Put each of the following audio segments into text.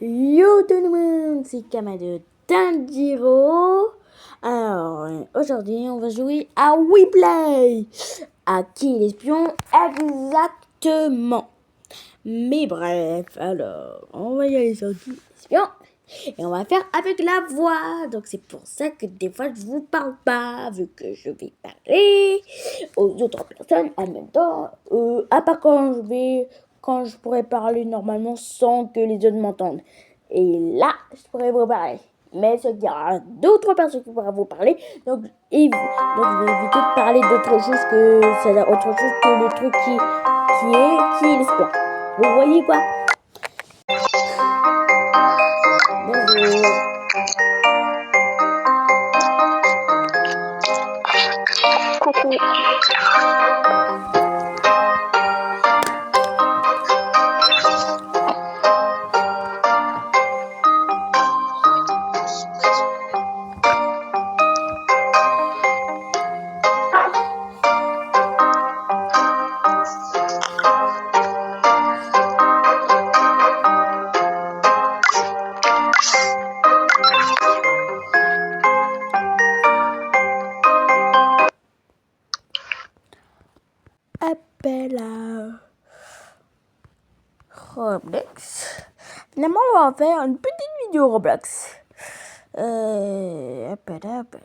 Yo tout le monde, c'est Kama de Tanjiro. Alors, aujourd'hui, on va jouer à WePlay. À qui l'espion exactement. Mais bref, alors, on va y aller sur qui l'espion. Et on va faire avec la voix. Donc c'est pour ça que des fois je vous parle pas, vu que je vais parler aux autres personnes en même temps. À part quand je pourrais parler normalement sans que les autres m'entendent. Et là, je pourrais vous parler. Mais il y aura d'autres personnes qui pourront vous parler. Donc je vais éviter de parler d'autre chose que le truc qui est l'espion. Vous voyez quoi? Bonjour. Coucou. Appel à Roblox. Finalement, on va faire une petite vidéo Roblox. Appel.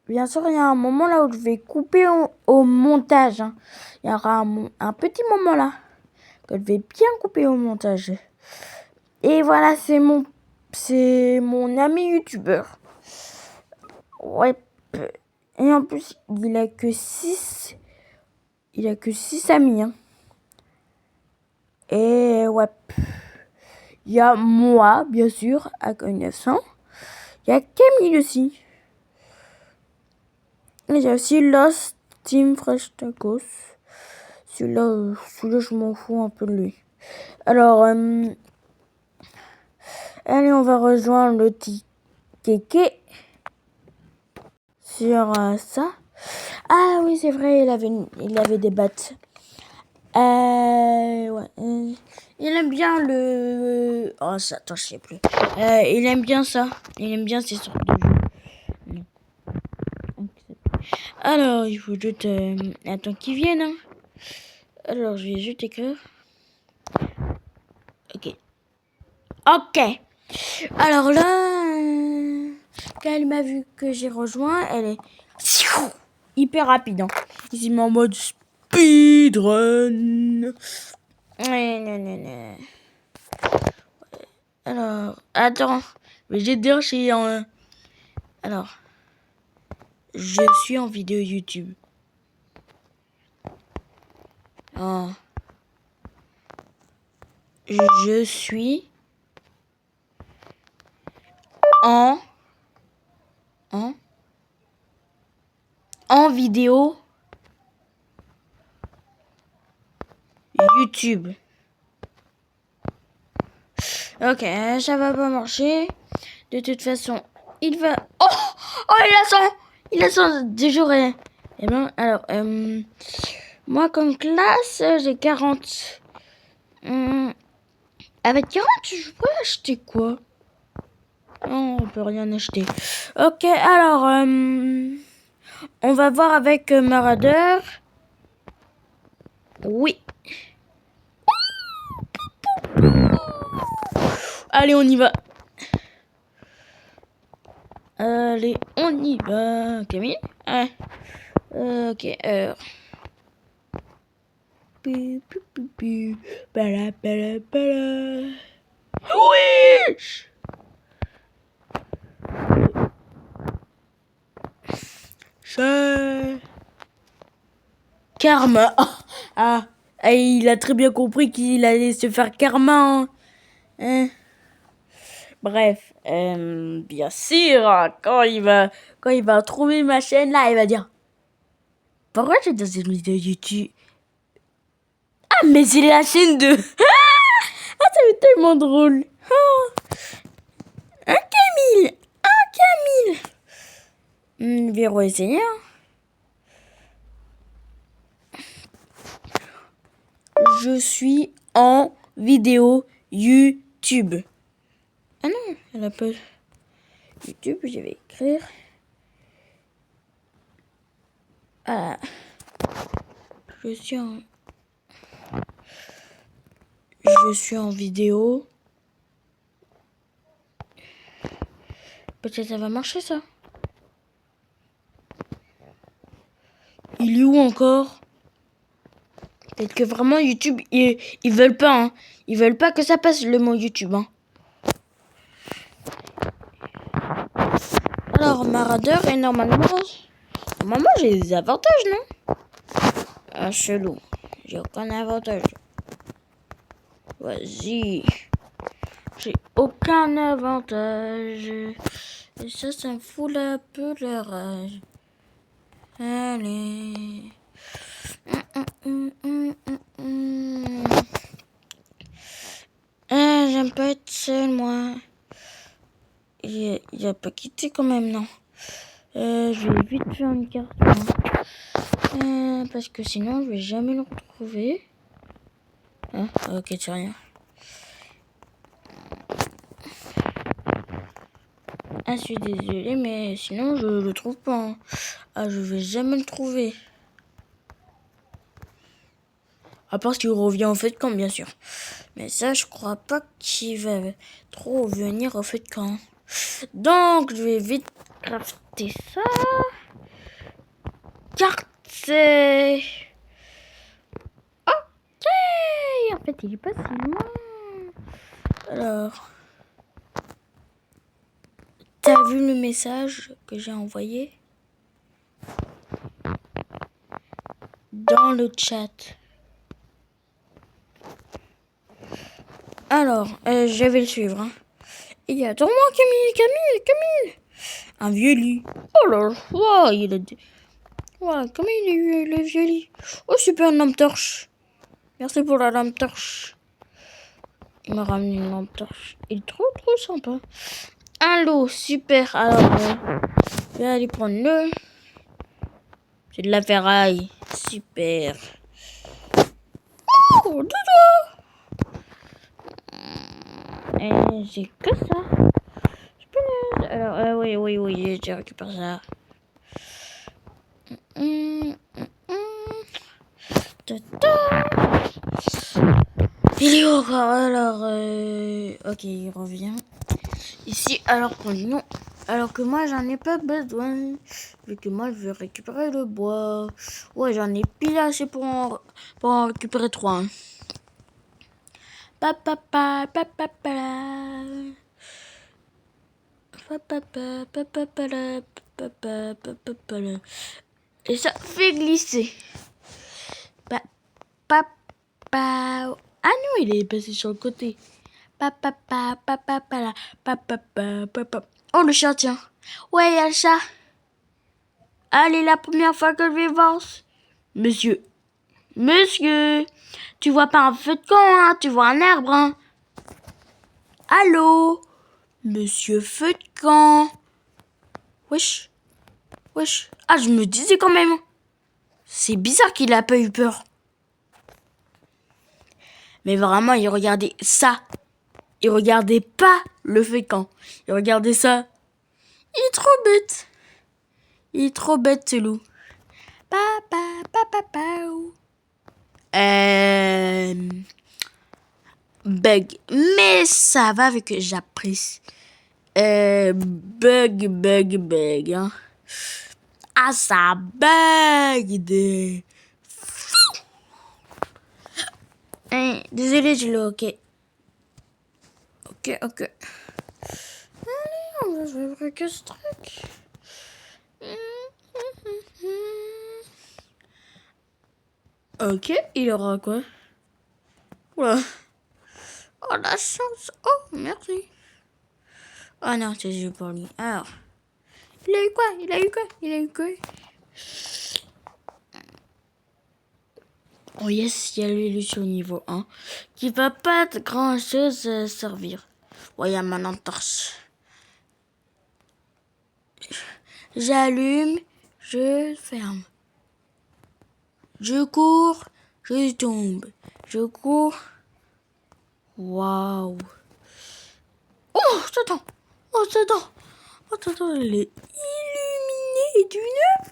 Bien sûr, il y a un moment là où je vais couper au montage. Hein. Il y aura un petit moment là que je vais bien couper au montage. Et voilà, c'est mon ami youtubeur. Ouais. Et en plus, il a que 6 amis. Hein. Et ouais. Il y a moi, bien sûr, avec 900. Il y a Camille aussi. Et il y a aussi Lost Team Fresh Tacos. Celui-là, je m'en fous un peu de lui. Alors, allez, on va rejoindre le Kéké sur ça. Ah oui, c'est vrai, il avait des battes. Ouais. Il aime bien le... Oh, ça, attends, je sais plus. Il aime bien ça. Il aime bien ces sortes de jeux. Alors, il faut juste... attends qu'il vienne. Hein. Alors, je vais juste écrire. Ok. Alors là... quand elle m'a vu que j'ai rejoint, elle est... hyper rapide. Hein. Ici, en mode speedrun. Alors, attends. Mais j'ai dire chez un... Alors, je suis en vidéo YouTube. Oh. Je suis en vidéo YouTube. Ok, ça va pas marcher. De toute façon, il va... Oh, il a son déjoué. Eh ben, alors, moi comme classe, j'ai 40. Avec 40, je pourrais acheter quoi? Non, on peut rien acheter. Ok, alors, on va voir avec Marauder. Oui. Allez, on y va. Allez, on y va. Camille? Ah. Ok, Bala. Oui! Karma. Ah, il a très bien compris qu'il allait se faire karma. Hein. Bref, bien sûr, quand il va trouver ma chaîne là, il va dire pourquoi j'ai dans une vidéo YouTube? Ah, mais c'est la chaîne de... Ah, ça va être tellement drôle. Oh. Un Camille. Verrou essayer. Je suis en vidéo YouTube. Ah non, elle a pas YouTube, je vais écrire. Ah, je suis en vidéo. Peut-être ça va marcher ça. Il est où encore? Peut-être que vraiment YouTube, ils veulent pas, hein. Ils veulent pas que ça passe le mot YouTube, hein. Alors, Marauder, et normalement j'ai des avantages, non? Ah, chelou. J'ai aucun avantage. Vas-y. J'ai aucun avantage. Et ça me fout un peu la rage. Allez. Ah, j'aime pas être seule, moi. Il a pas quitté quand même, non. Je vais vite faire une carte. Parce que sinon, je vais jamais le retrouver. Ah, ok, c'est rien. Ah, je suis désolée, mais sinon, je le trouve pas. Hein. Ah, je vais jamais le trouver. À part qu'il revient au fait de camp, bien sûr. Mais ça, je crois pas qu'il va trop venir au fait de camp. Donc, je vais vite crafter ça. Carte, c'est... Ok. En fait, il est pas si loin. Alors... T'as vu le message que j'ai envoyé? Dans le chat. Alors, je vais le suivre. Hein. Et attends-moi, Camille. Un vieux lit. Oh là là, wow, il a dit... Voilà, comment il est eu le vieux lit. Oh, super, une lampe torche. Merci pour la lampe torche. Il m'a ramené une lampe torche. Il est trop sympa. Un lot, super. Alors, je vais aller prendre le... C'est de la ferraille. Super. Oh, dodo. Et j'ai que ça. Alors, oui, j'ai récupéré ça. Il est où encore? Alors, ok, il revient. Ici, alors que moi, j'en ai pas besoin. Vu que moi, je veux récupérer le bois. Ouais, j'en ai pile assez pour en récupérer 3. Hein. Et ça fait glisser. Ah non, il est passé sur le côté. Oh, le chat, tiens. Ouais, il y a le chat. Allez, la première fois que je vais voir. Monsieur, tu vois pas un feu de camp, hein, tu vois un arbre, hein. Allô, monsieur feu de camp. Wesh. Ah, je me disais quand même. C'est bizarre qu'il a pas eu peur. Mais vraiment, il regardait ça. Il regardait pas le feu de camp. Il regardait ça. Il est trop bête, ce loup. Bug. Mais ça va avec que j'apprécie. Bug. Hein. Ah, ça bug de fou. Désolé, je l'ai ok. Ok. Allez, on va jouer que ce truc. Ok, il aura quoi? Oula. Oh, la chance. Oh, merci. Oh non, c'est juste pour lui. Alors, il a eu quoi? Oh yes, il y a l'illusion niveau 1 qui va pas de grand chose servir. Ouais, il y a ma lampe torche. J'allume, je ferme. Je cours, je tombe. Je cours. Waouh. Oh, j'attends. Oh, j'attends. Oh, j'attends. Elle est illuminée d'une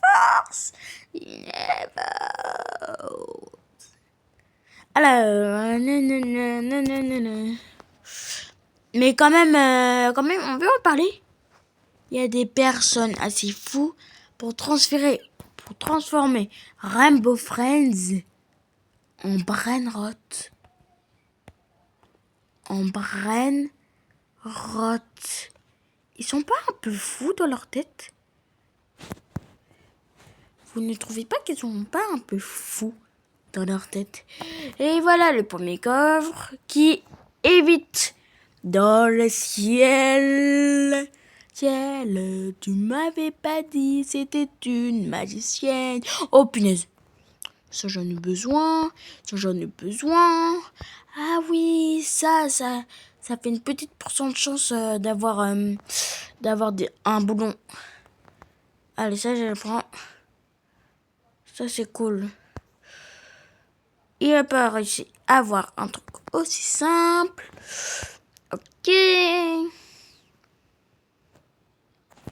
force. Alors, nanana. Mais quand même, on peut en parler. Il y a des personnes assez fous pour transformer Rainbow Friends en brain rot. Ils sont pas un peu fous dans leur tête? Vous ne trouvez pas qu'ils sont pas un peu fous dans leur tête? Et voilà le premier coffre qui évite dans le ciel. Ciel, tu m'avais pas dit c'était une magicienne. Oh punaise. Ça j'en ai besoin. Ah oui, ça fait une petite pourcent de chance d'avoir un boulon. Allez, ça je le prends. Ça c'est cool. Il a pas réussi à avoir un truc aussi simple. Ok.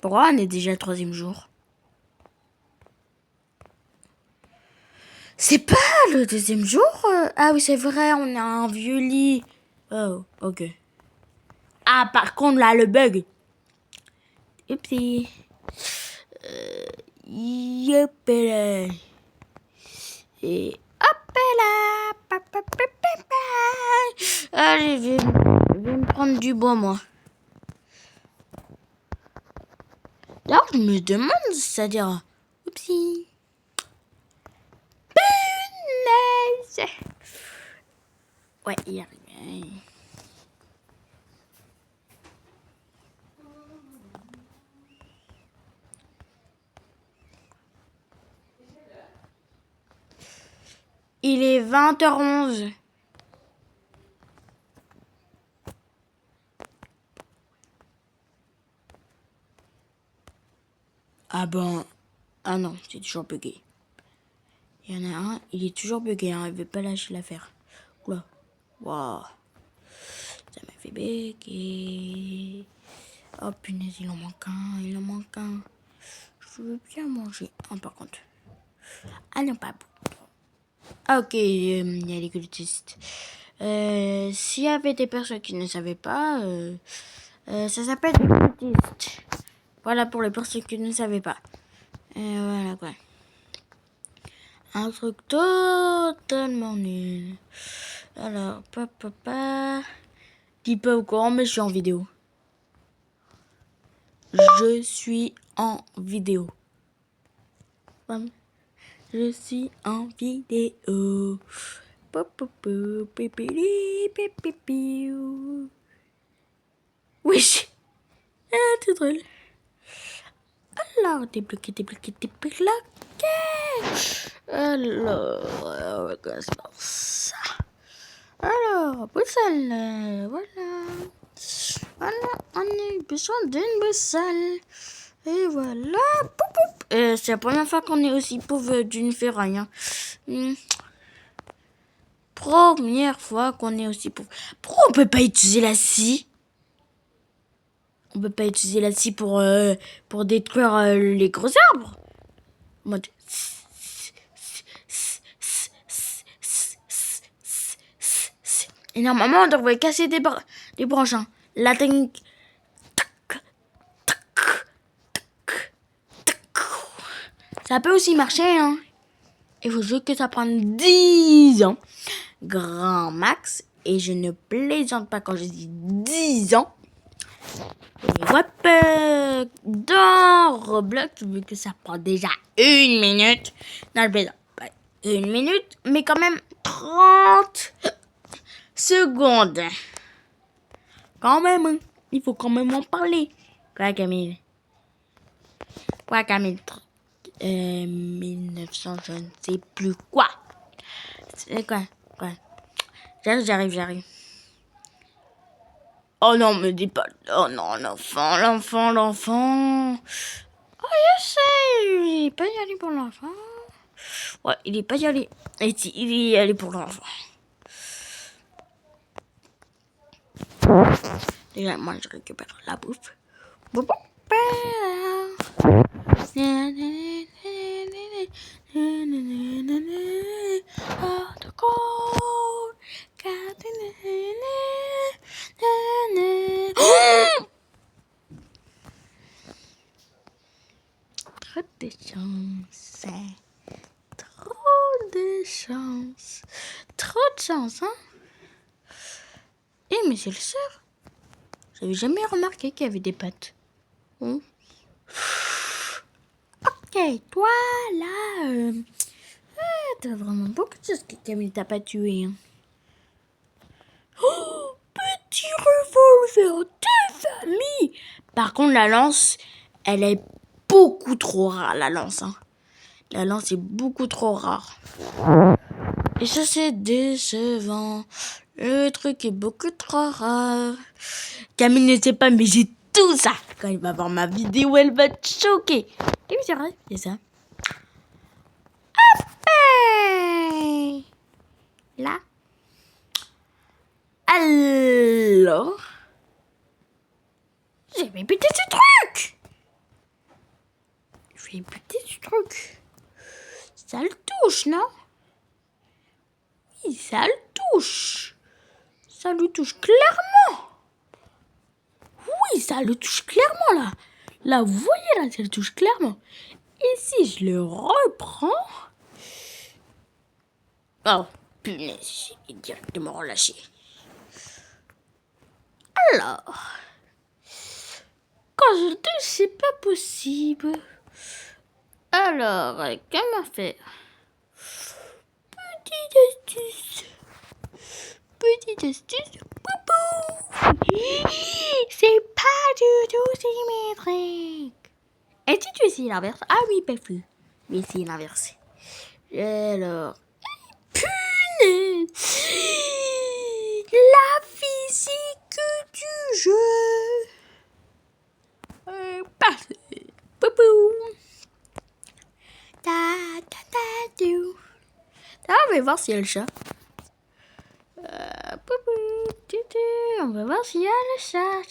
Pourquoi on est déjà le 3e jour? C'est pas le 2e jour? Ah oui, c'est vrai, on a un vieux lit. Oh, ok. Ah, par contre, là, le bug. Oupsie. Yopela. Et hop là. Allez, je vais me prendre du bois, moi. D'ailleurs, je me demande, c'est-à-dire... Oupsie. Punaise. Ouais, il y a rien. Il est 20h11. Ah ben... Ah non, c'est toujours bugué. Il y en a un, il est toujours bugué, hein, il veut pas lâcher l'affaire. Oula. Waouh. Ça m'a fait bugger. Oh punaise, il en manque un. Je veux bien manger un par contre. Ah non, pas beaucoup. Ah ok, il y a les cultistes. S'il y avait des personnes qui ne savaient pas, ça s'appelle des cultistes. Voilà pour les personnes qui ne savaient pas. Voilà quoi. Un truc totalement nul. Alors, papa. Dis pas au courant, mais je suis en vidéo. Je suis en vidéo. Oui. Ah, c'est drôle. Alors, débloqué. Alors, on va commencer par ça. Alors, boussole, voilà. Voilà, on a besoin d'une boussole. Et voilà, c'est la première fois qu'on est aussi pauvre d'une ferraille. Hein. Première fois qu'on est aussi pauvre. Pourquoi on peut pas utiliser la scie? On peut pas utiliser la scie pour détruire les gros arbres. En mode... Et normalement, on devrait casser des branches. Hein. La technique... Ça peut aussi marcher, hein. Il faut juste que ça prenne 10 ans. Grand max. Et je ne plaisante pas quand je dis 10 ans. Et hop, dans Roblox, vu que ça prend déjà 1 minute. Dans le plaisant, pas 1 minute, mais quand même 30 secondes. Quand même, hein. Il faut quand même en parler. Quoi, Camille? 1900, je ne sais plus quoi. C'est quoi? J'arrive. Oh non, me dis pas. Oh non, l'enfant. Oh, je sais. Il est pas y allé pour l'enfant. Ouais, il est pas y allé. Et si, il est y allé pour l'enfant. Déjà, moi, je récupère la bouffe. Trop de chance. Trop de chance. Trop de chance, hein? Eh, mais c'est le sœur. J'avais jamais remarqué qu'il y avait des pattes. Ok, toi, là, t'as vraiment beaucoup de choses que Camille t'a pas tué. Hein. Oh, petit revolver de famille. Par contre, la lance, elle est beaucoup trop rare, la lance. Hein. La lance est beaucoup trop rare. Et ça, c'est décevant. Le truc est beaucoup trop rare. Camille ne sait pas, mais j'ai tout ça. Quand il va voir ma vidéo, elle va te choquer. Et oui, c'est vrai, c'est ça. Hop là. Alors, j'ai vais buter ce truc. Je vais buter ce truc. Ça le touche, non? Oui, ça le touche. Ça le touche clairement. Oui, ça le touche clairement, là. Là, vous voyez, là, ça le touche clairement. Et si je le reprends... Oh, punaise, il est directement relâché. Alors... Quand je le touche, c'est pas possible. Alors, comment faire? Petite astuce. Petite astuce. Poupou. C'est pas du tout symétrique. Et si tu essayes l'inverse? Ah oui, pas fou. Mais essayez l'inverse. Alors... Punaise! La physique du jeu. Parfait. Poupou. Ta ta ta dou. On va voir s'il y a le chat. Poupou. On va voir s'il y a le chat.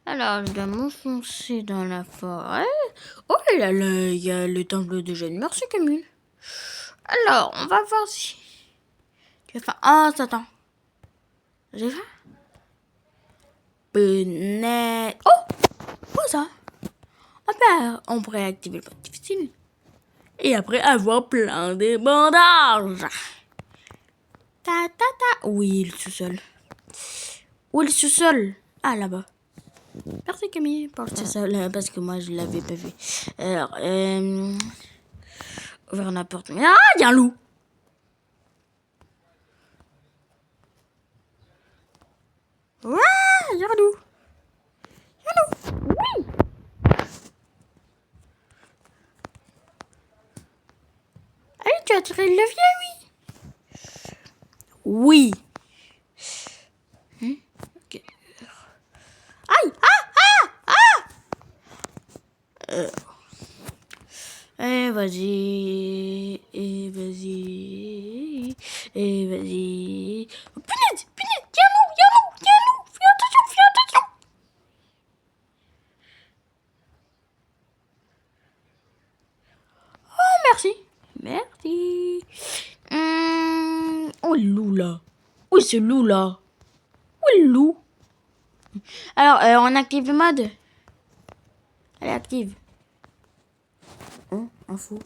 Alors, je dois m'enfoncer dans la forêt. Oh, il y a le temple de Jeanne. Merci, Camille. Alors, on va voir si... Tu as faim? Ah, attends. J'ai faim? Peut-être... Oh! Quoi ça? On pourrait activer le mode difficile. Et après avoir plein de bandages. Ta. Oui, le sous-sol. Où est le sous-sol? Ah, là-bas. Merci Camille pour le sous-sol, parce que moi je l'avais pas vu. Alors, ouvrir la porte. Ah, il y a un loup. Ouais, il y a un loup. Oui. Allez, tu as tiré le levier, oui. Oui. Ok. Aïe, Et vas-y. Oh, punaise, il y a un loup. Fais attention. Oh, merci. Oh, le loup là. Où est ce loup là? Où est le loup? Alors, on active le mode. Allez, active. Info.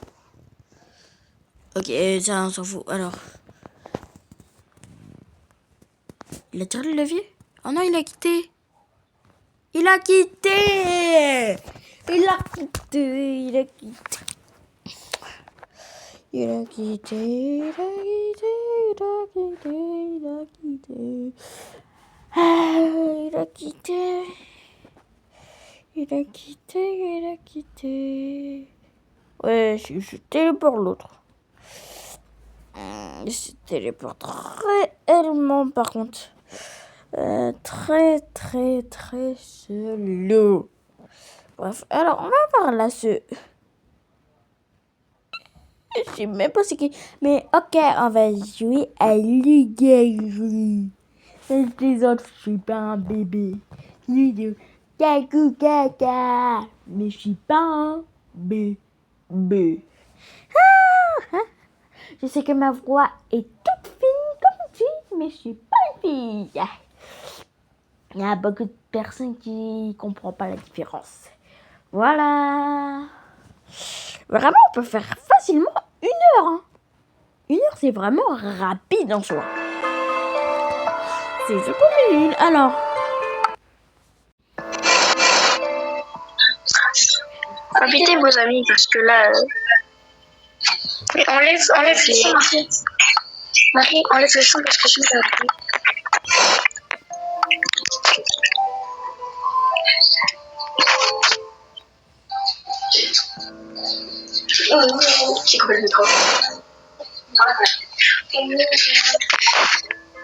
Ok, ça, on s'en fout. Alors. Il a tiré le levier? Oh non, il a quitté. Il a quitté. Ouais, je téléporte l'autre. Je téléporte réellement par contre. Très solo. Bref, alors on va voir là ce... Je sais même pas ce qui... Mais ok, on va jouer à Lugaru. Et les autres, je suis pas un bébé. Ils disent cacou caca. Mais je suis pas un bébé. Je sais que ma voix est toute fine comme une fille, mais je suis pas une fille. Il y a beaucoup de personnes qui ne comprennent pas la différence. Voilà. Vraiment, on peut faire facilement 1 heure. Hein. 1 heure, c'est vraiment rapide en soi. C'est ce qu'on est. Alors. Invitez vos amis parce que là. Mais enlève le son, Marie. Marie, enlève le son parce que je suis appris. J'ai coupé le micro.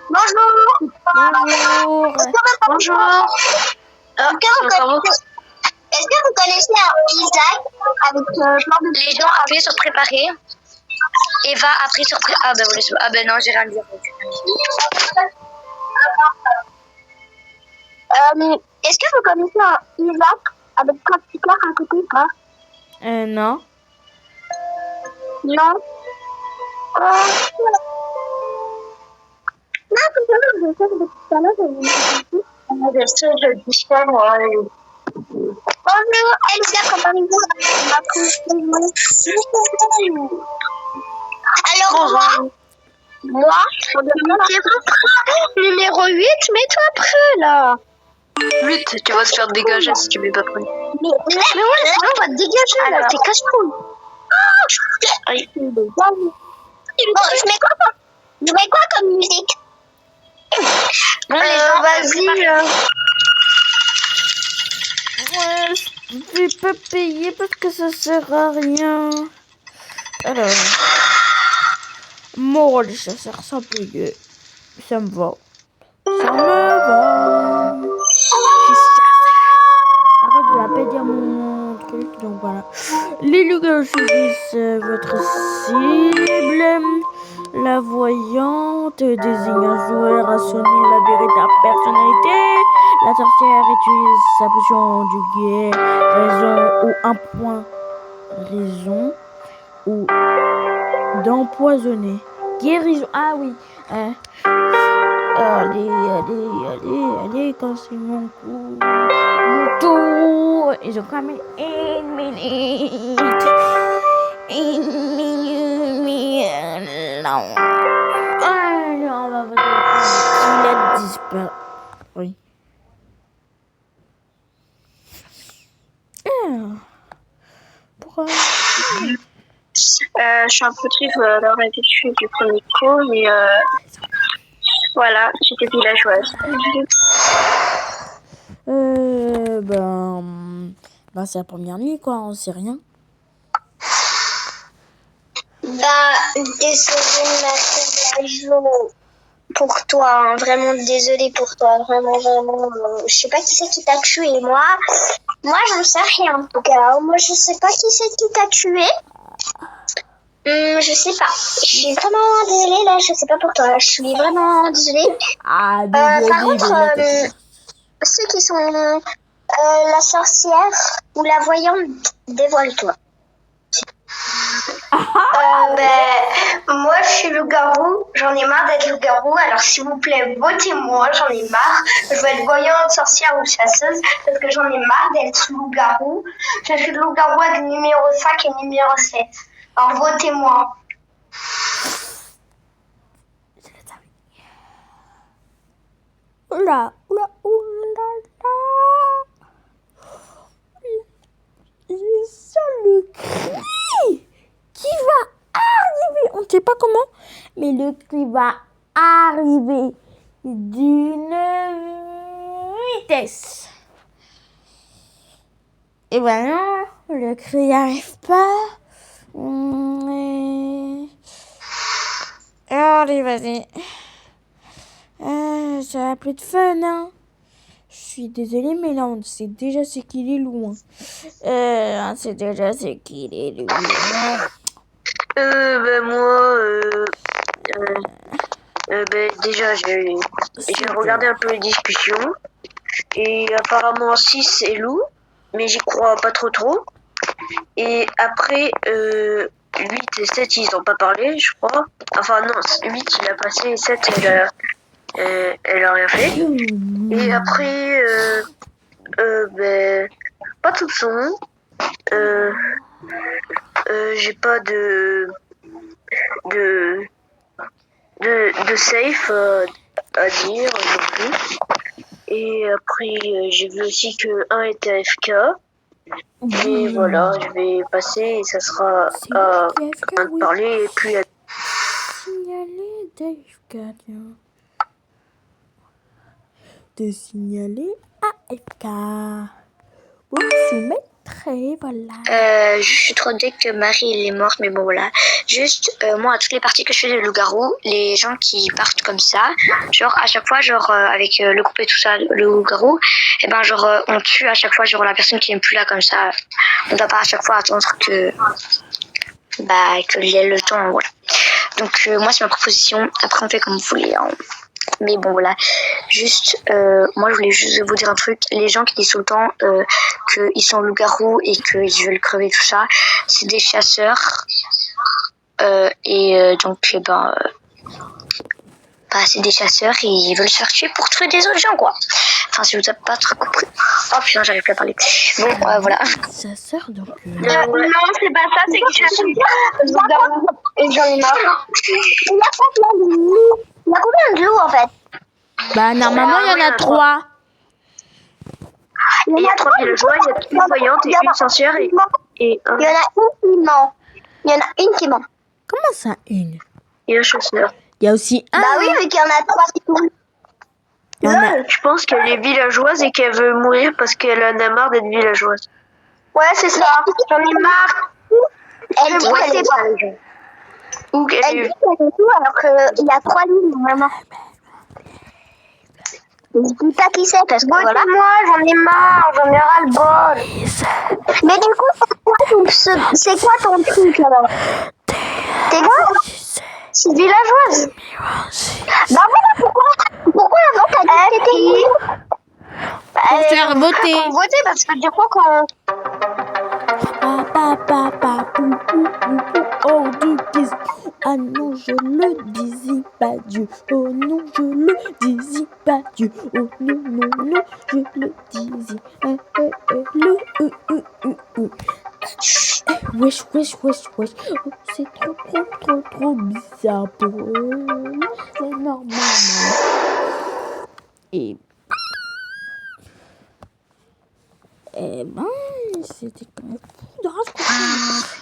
Bonjour. Bonjour. Bonjour. Est-ce que vous connaissez un Isaac avec plein de... Les gens appuient sur préparer. Eva après sur préparer. Ah ben non, j'ai rien à dire. Est-ce que vous connaissez un Isaac avec 4 stickers à côté ou pas? Non. Non. Non, c'est ça, je sais que depuis tout à l'heure, je sais, je dis ça, moi. Bonjour, Elsa, comment allez-vous? Alors, moi, numéro 8, mets-toi prêt, là. 8, tu vas te faire dégager si tu mets pas prêt. Mais ouais, sinon, on va te dégager, là, t'es casse-couille. Bon, je mets quoi comme musique? Vas-y. Ouais, je vais pas payer parce que ça sert à rien. Alors. Mort les chasseurs sans payer. Ça me va. Ça me va. Je suis chasseur. Après, je vais pas dire mon truc. Donc voilà. Les loups choisissent votre cible. La voyante désigne un joueur à sonner la véritable personnalité. La sorcière utilise sa potion du raison ou un point raison ou d'empoisonner. Guérison. Ah oui. Allez, quand c'est mon coup. Mon tour. Ils ont quand même 1 minute. 1 minute. Non. Allez, on va voter. Il a disparu. Oui. Pourquoi? Je suis un peu triste d'avoir été tuée du premier coup, mais voilà, j'étais villageoise. Ben c'est la première nuit quoi, on sait rien. Désolée Marie pour toi, hein, vraiment désolée pour toi, vraiment, je sais pas qui c'est qui t'a tué, moi j'en sais rien en tout cas, moi je sais pas qui c'est qui t'a tué. Je sais pas. Je suis vraiment désolée là, je sais pas pour toi. Je suis vraiment désolée. Par contre, ceux qui sont la sorcière ou la voyante, dévoile-toi. Moi je suis loup-garou, j'en ai marre d'être loup-garou, alors s'il vous plaît, votez-moi, j'en ai marre. Je veux être voyante, sorcière ou chasseuse, parce que j'en ai marre d'être loup-garou. Je suis loup-garou avec numéro 5 et numéro 7. Alors votez-moi. Oula. Je sens le cri qui va arriver. On ne sait pas comment, mais le cri va arriver d'une vitesse. Et voilà, le cri n'arrive pas. Allez, vas-y. Ça va plus de fun, hein. Je suis désolée, mais là, on sait déjà c'est qu'il est loin. On sait déjà c'est qu'il est loin. Moi, Déjà, j'ai regardé un peu les discussions. Et apparemment 6 est loup, mais j'y crois pas trop. Et après, 8 et 7, ils n'ont pas parlé, je crois. Enfin non, 8 il a passé et 7 elle a rien fait. Et après, pas tout son. J'ai pas de safe à dire non plus. Et après, j'ai vu aussi que 1 était AFK. Et voilà, je vais passer et ça sera à un de parler et puis à... Signaler d'AFK, tiens. De signaler AFK. Vous soumettrez, voilà. Je suis trop dès que Marie elle est morte, mais bon voilà. Juste, moi à toutes les parties que je fais de loup-garou, les gens qui partent comme ça, genre à chaque fois, genre avec le groupe et tout ça, le loup-garou, et ben genre on tue à chaque fois genre la personne qui n'est plus là comme ça. On doit pas à chaque fois attendre que qu'il y ait le temps, voilà. Donc moi c'est ma proposition. Après on fait comme vous voulez. Hein. Mais bon voilà, juste moi je voulais juste vous dire un truc. Les gens qui disent tout le temps qu'ils sont loups-garous et qu'ils veulent crever tout ça, c'est des chasseurs donc c'est des chasseurs et ils veulent se faire tuer pour tuer des autres gens quoi. Enfin si vous n'avez pas trop compris. Oh putain j'arrive plus à parler. Bon voilà. Chasseur donc. Non, c'est pas ça, c'est que je suis et j'en ai marre. Il y a combien de loups en fait? Bah normalement il y en a 3. Il y a 3 villageois, il y a une voyante et une sorcière et un... Il y en a une qui ment. Il y en a une qui ment. Comment ça une? et un chasseur. Il y a aussi un. Bah oui, vu qu'il y en a 3 qui tournent. Il y en a- Je pense qu'elle est villageoise et qu'elle veut mourir parce qu'elle en a marre d'être villageoise. Ouais, c'est ça. J'en ai marre. Elle dit qu'elle est pas. Ou qu'elle Elle dit est... qu'elle est tout alors qu'il y a 3 lignes vraiment. Je dis pas qui c'est parce que voilà. Moi, j'en ai marre, j'en ai ras le bol. Mais du coup, c'est quoi ton truc alors? T'es quoi? C'est villageoise. Bah voilà, pourquoi avant t'as dit que t'étais Pour faire voter. On votait parce que du coup, quand Hors de question. Ah non, je le disais pas Dieu. Oh non, je le disais pas Dieu. Oh non, je le disais. Wesh. Oh, c'est trop bizarre pour eux. C'est normal. Et c'était comme un coup de race,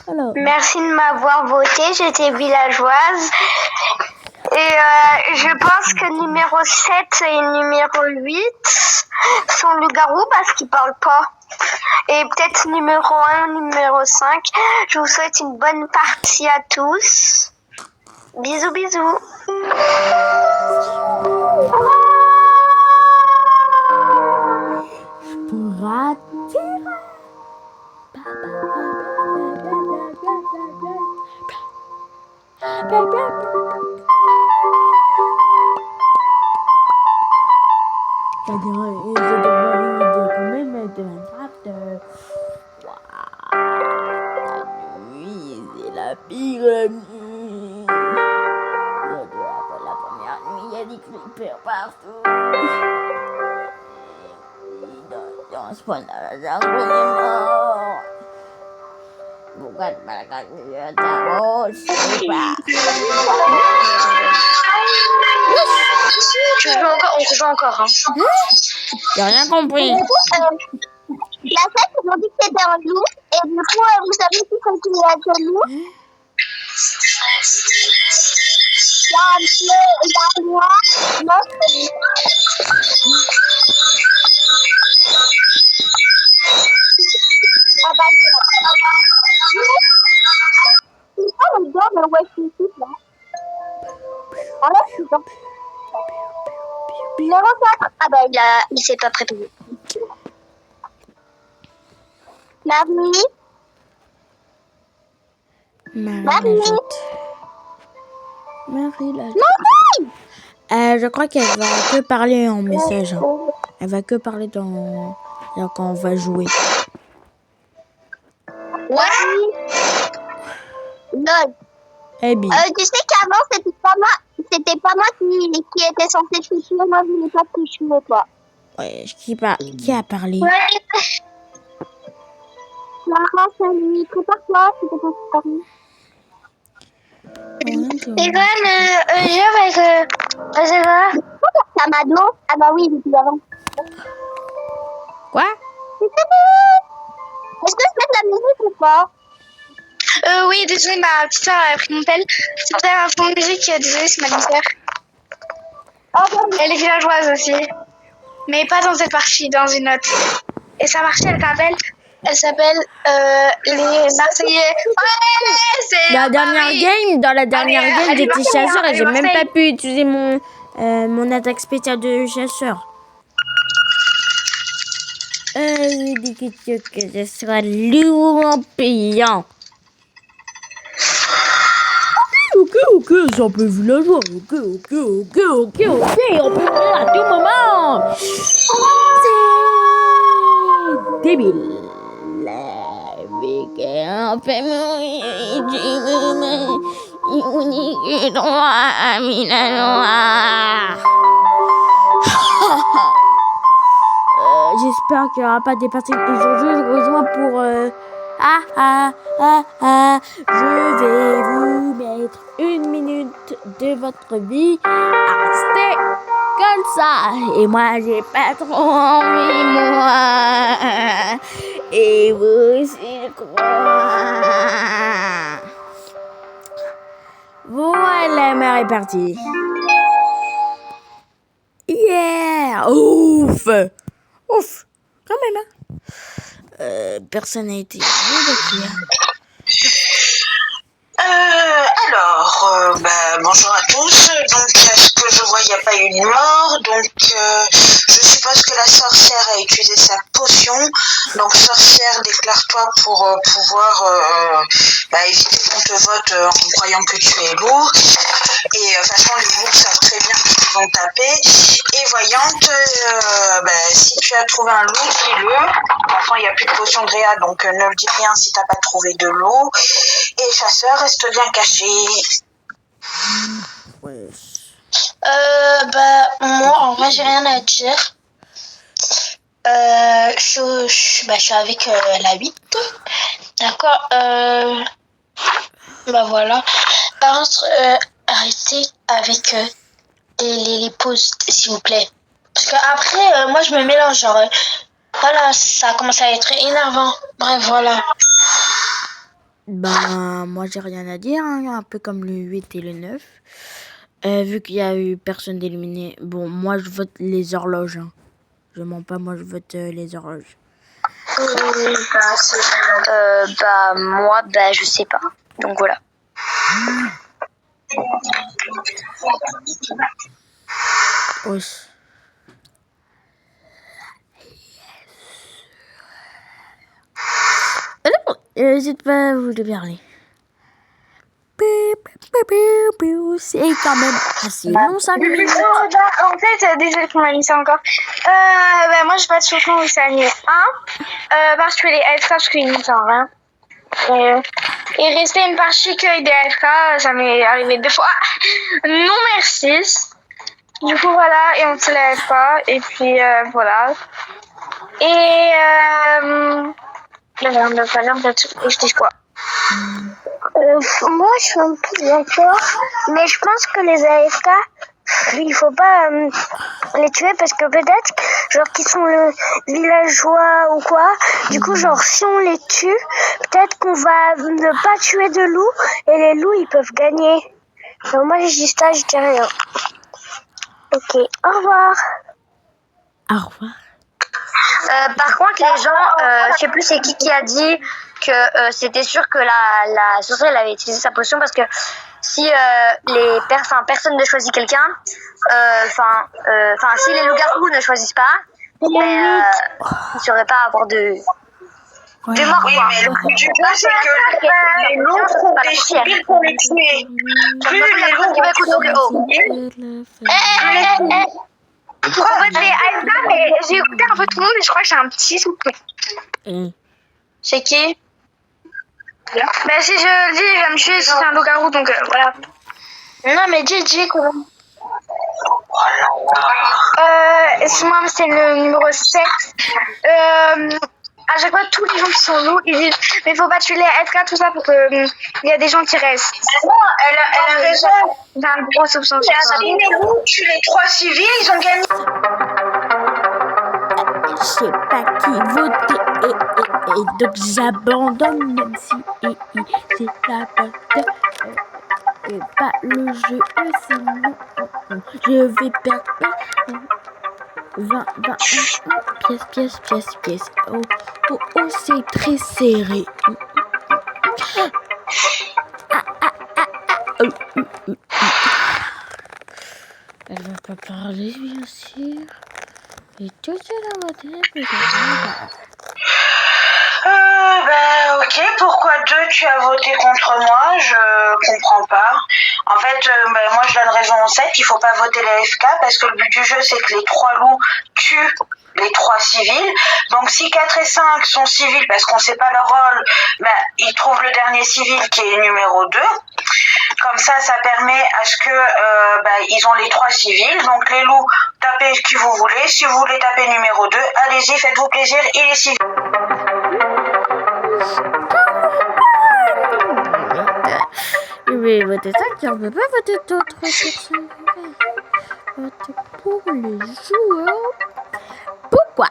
quoi. Alors, merci de m'avoir voté, j'étais villageoise. Et je pense que numéro 7 et numéro 8 sont loups-garous parce qu'ils parlent pas. Et peut-être numéro 1, numéro 5. Je vous souhaite une bonne partie à tous. Bisous. pour attirer. C'est-à-dire, ils devraient quand même être 24. La nuit, c'est la pire nuit. Après la première nuit, il y a des creepers partout. Dans ce point-là, on est mort. Bukan mereka terus. Tu joues encore, on se joue encore. Hein. J'ai rien compris. La fête, ils m'ont dit que c'était un loup. Et du coup, vous savez qui sont qui est quel loup? Il y a un bleu, il y a un noir. Non, ah bah, c'est pas le gars de West City, là. Enlève, je suis dans. Numéro 4. Ah bah, il s'est pas préparé. Marie. Marie la Marie, Je crois qu'elle va que parler en message. Hein. Elle va que parler dans quand on va jouer. Ouais. Non. Eh bien. Tu sais qu'avant, c'était pas moi qui était censé toucher. Moi, je voulais pas toucher, toi. Ouais, qui a parlé? Ouais. Clara, salut. Prépare-toi, c'était pas parler. C'est quoi le jeu avec... c'est quoi? Tamado? Ah bah oui, depuis avant. Quoi? Est-ce que je mets de la musique ou pas? Oui, désolé, ma petite soeur a pris mon tel. C'est peut-être un fond de musique, désolé, c'est ma demi-sœur. Elle est villageoise aussi. Mais pas dans cette partie, dans une autre. Et sa partie, elle s'appelle les Marseillais. Ouais, c'est Dans la dernière game, j'étais chasseur et j'ai même pas pu utiliser mon attaque spéciale de chasseur. J'ai dit que je serai lourd payant. Ok, c'est un peu villageois. Ok, on peut venir à tout moment. C'est débile. Avec un peu unique droit à Milanoir. J'espère qu'il n'y aura pas des personnes aujourd'hui. Je rejoins pour... Je vais vous mettre 1 minute de votre vie à rester comme ça. Et moi, j'ai pas trop envie, moi. Et vous aussi, je crois. Voilà, ma répartie. Yeah! Ouf! Ouf! Quand même, hein? Personne n'a été évacué. Bonjour à tous. Donc, à ce que je vois, il n'y a pas eu de mort. Donc, je suppose que la sorcière a utilisé sa potion. Donc, sorcière, déclare-toi pour pouvoir éviter qu'on te vote en croyant que tu es lourd. Et de toute façon, les lourds savent très bien qu'ils vont taper. Et voyante, si tu as trouvé un loup, dis-le. Enfin, il n'y a plus de potion de réa, donc ne le dis rien si tu n'as pas trouvé de loup. Et chasseur, reste bien caché. Ouais. Moi, en vrai, j'ai rien à dire. Je suis avec la 8. D'accord. Voilà. Par contre, arrêtez avec les pauses, s'il vous plaît. Parce qu'après, moi, je me mélange. Genre, voilà, ça commence à être énervant. Bref, voilà. Moi j'ai rien à dire, hein, un peu comme le 8 et le 9. Vu qu'il y a eu personne d'éliminé. Bon, moi je vote les horloges. Hein. Je mens pas, moi je vote les horloges. Moi, je sais pas. Donc voilà. Oui. N'hésite pas à vous de parler. C'est quand même assez long, 5 minutes. En fait, désolé pour m'a mis ça encore. Moi, j'ai pas de solution où c'est annulé 1. Parce que les AFK, parce qu'ils ne sont rien. Et rester une partie que des AFK, ça m'est arrivé 2 fois. Non, merci. Du coup, voilà, et on se lève pas. Et puis, voilà. Et, je dis quoi? Moi, je suis un peu d'accord, mais je pense que les AFK, il faut pas les tuer parce que peut-être, genre, qu'ils sont villageois ou quoi. Du coup, genre, si on les tue, peut-être qu'on va ne pas tuer de loups et les loups, ils peuvent gagner. Donc, moi, je dis ça, je dis rien. Ok, au revoir. Au revoir. Par contre, les gens, je sais plus c'est qui a dit que c'était sûr que la sorcière elle avait utilisé sa potion parce que si personne ne choisit quelqu'un, si les loups-garous ne choisissent pas, il ne saurait pas avoir de Ouais. De mort, Oui, quoi. mais le but du jeu, c'est que les loups trouvent des civils pour les tuer. Plus les loups Qui va écouter trouvent que- oh. des civils, En fait, les AFK, mais j'ai écouté un peu tout le monde et je crois que j'ai un petit souffle. C'est qui? Ben, si je le dis, il va me tuer si c'est un loup-garou, donc voilà. Non, mais dis comment. Excuse-moi, mais c'est le numéro 7. À chaque fois, tous les gens qui sont loups, ils disent mais faut pas tuer les AFK, tout ça, pour que il y a des gens qui restent. non, elle a raison. J'ai un gros soupçon sur ça. Si les loups tuent les 3 civils, ils ont gagné. Je sais pas qui voter et donc j'abandonne même si c'est la bataille et pas le jeu sinon je vais perdre 20 pièces oh c'est très serré elle va pas parler bien sûr. Et tout ça Ok, pourquoi 2 tu as voté contre moi? Je comprends pas. En fait, moi je donne raison au 7, il faut pas voter les FK parce que le but du jeu c'est que les 3 loups tuent les 3 civils. Donc si 4 et 5 sont civils parce qu'on sait pas leur rôle, ils trouvent le dernier civil qui est numéro 2. Comme ça permet à ce que ils ont les 3 civils. Donc les loups, tapez qui vous voulez. Si vous voulez taper numéro 2, allez-y, faites-vous plaisir, il est civil. Mais voter ça, on peut pas voter d'autres personnes. Voter pour les joueurs. Pourquoi?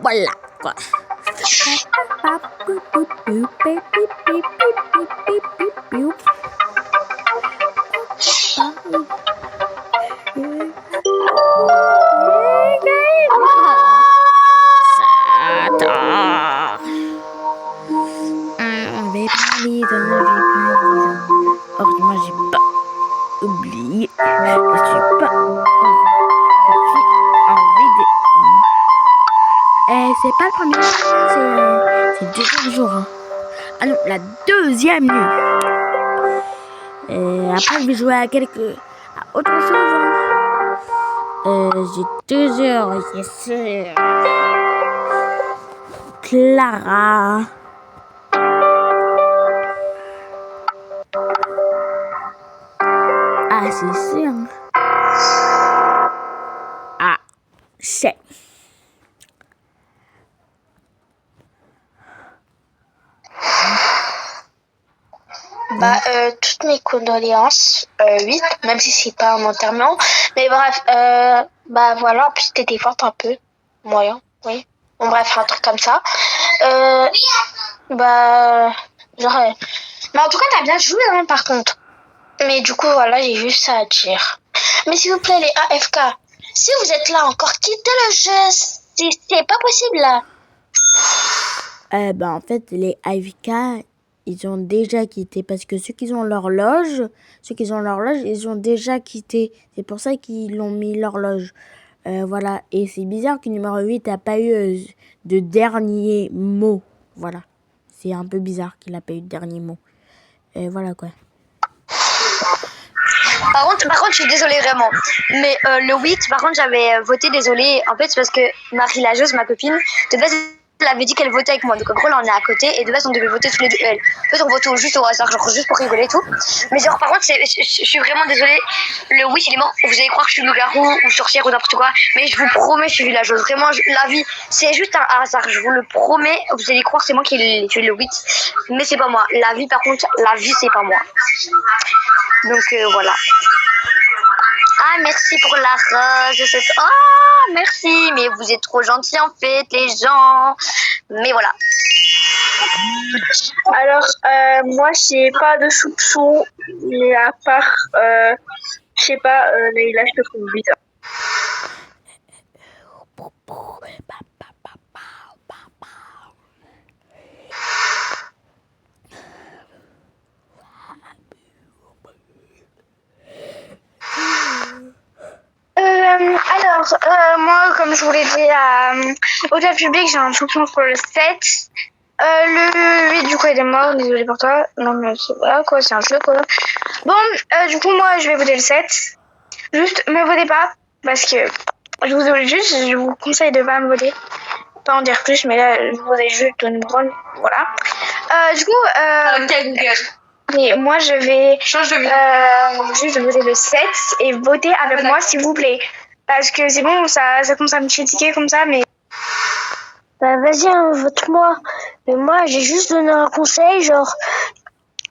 Voilà quoi. Heureusement, j'ai pas oublié. Je suis pas en vidéo. C'est pas le premier, c'est le deuxième jour. Hein. Ah non, la deuxième nuit. Après, je vais jouer à autre chose. Hein. J'ai 2 heures, yes. Clara. Ah, c'est sûr. Ah, c'est. Toutes mes condoléances, 8, même si c'est pas un enterrement. Mais bref, voilà, en plus t'étais forte un peu. Moyen, oui. Bon, bref, un truc comme ça. Mais en tout cas, t'as bien joué, hein, par contre. Mais du coup, voilà, j'ai juste ça à dire. Mais s'il vous plaît, les AFK, si vous êtes là encore, quittez le jeu. C'est pas possible, là. En fait, les AFK, ils ont déjà quitté parce que ceux qui ont l'horloge, ils ont déjà quitté. C'est pour ça qu'ils l'ont mis l'horloge. Voilà. Et c'est bizarre que numéro 8 n'a pas eu de dernier mot. Voilà. C'est un peu bizarre qu'il n'a pas eu de dernier mot. Voilà quoi. Par contre, je suis désolée vraiment. Mais le 8, par contre, j'avais voté désolée. En fait, c'est parce que Marie Lageuse, ma copine, de base, elle avait dit qu'elle votait avec moi. Donc, en gros, là, on est à côté. Et de base, on devait voter tous les deux. En fait, on vote juste au hasard, genre juste pour rigoler et tout. Mais genre, par contre, je suis vraiment désolée. Le 8, il est mort. Vous allez croire que je suis loup-garou ou sorcière ou n'importe quoi. Mais je vous promets, je suis villageuse. Vraiment, la vie, c'est juste un hasard. Je vous le promets. Vous allez croire que c'est moi qui ai tué le 8. Mais c'est pas moi. La vie, par contre, c'est pas moi. Donc, voilà. Ah, merci pour la rose. Oh, merci. Mais vous êtes trop gentils, en fait, les gens. Mais voilà. Alors, moi, j'ai pas de soupçon, mais à part, je sais pas, Leïla, je te trouve bizarre. Alors, moi, comme je vous l'ai dit au top public, j'ai un soupçon pour le 7. Le 8, du coup, il est mort. Désolé pour toi. Non, mais voilà, quoi. C'est un jeu, quoi. Bon, du coup, moi, je vais voter le 7. Juste, me votez pas. Parce que je vous conseille de pas me voter. Pas en dire plus, mais là, je vous ai juste donné une rôle. Voilà. Du coup, mais moi, je vais juste voter le 7 et voter avec moi, s'il vous plaît. Parce que c'est bon, ça commence à me critiquer comme ça, mais... Bah vas-y, hein, vote-moi. Mais moi, j'ai juste donné un conseil, genre...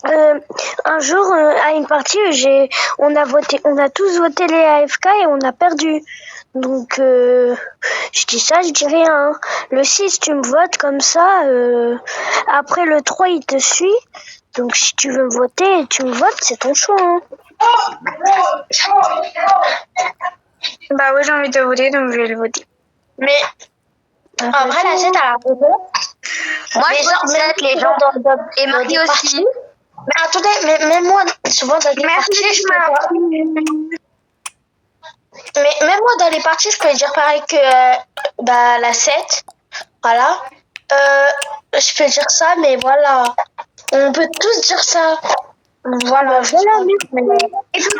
un jour, à une partie, on a tous voté les AFK et on a perdu. Donc, je dis ça, je dis rien. Hein. Le 6, tu me votes comme ça. Après, le 3, il te suit. Donc, si tu veux me voter, tu me votes, c'est ton choix. Hein. Bah ouais, j'ai envie de voter, donc je vais le voter. Mais, en vrai, la 7, elle a raison. Moi, je vote 7, les gens. Et Marie aussi. Mais attendez, mais moi, souvent dans les parties, je peux pas... Mais même moi, dans les parties, je peux dire pareil que la 7. Voilà. Je peux dire ça, mais voilà. On peut tous dire ça. Voilà. Et tout à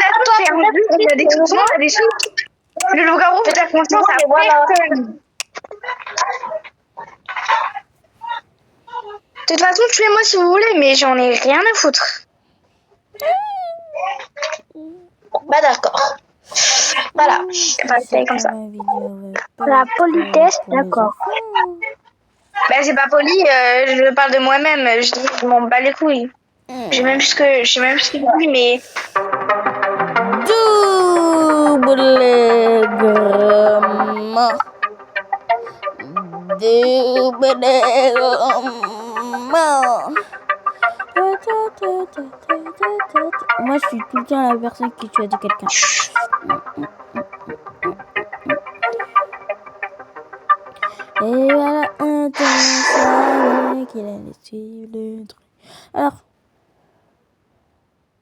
l'heure, c'est un jeu, on a des soupçons, on a des soupçons. Le loup-garou peut faire confiance à personne. De toute façon, tuez-moi si vous voulez, mais j'en ai rien à foutre. Bah d'accord. Voilà. C'est comme ça. La politesse, d'accord. Bah c'est pas poli, je parle de moi-même, je dis je m'en bats les couilles. Je sais même plus ce que je dis, mais... Double gramme. Double gramme. Moi, je suis tout le temps la personne qui tue quelqu'un. Et voilà, un temps qu'il allait suivre le truc. Alors,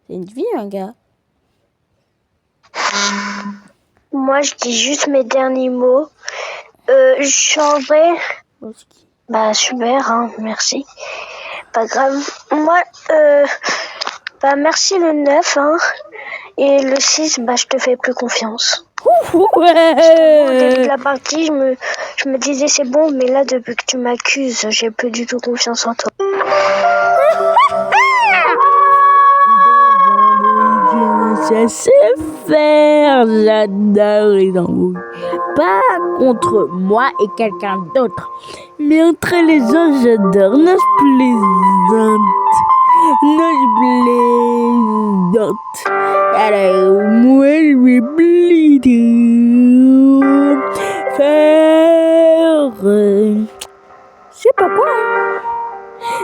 c'est une vie, un gars. Moi, je dis juste mes derniers mots. Je suis en vrai. Bah super, hein, merci. Pas grave. Moi, merci le 9, hein. Et le 6, je te fais plus confiance. Ouais. Au début de la partie, je me disais c'est bon, mais là, depuis que tu m'accuses, j'ai plus du tout confiance en toi. Ça sait faire, j'adore les embrouilles. Pas contre moi et quelqu'un d'autre, mais entre les gens, j'adore. Non, je plaisante. Alors, moi, je vais faire... je sais pas quoi.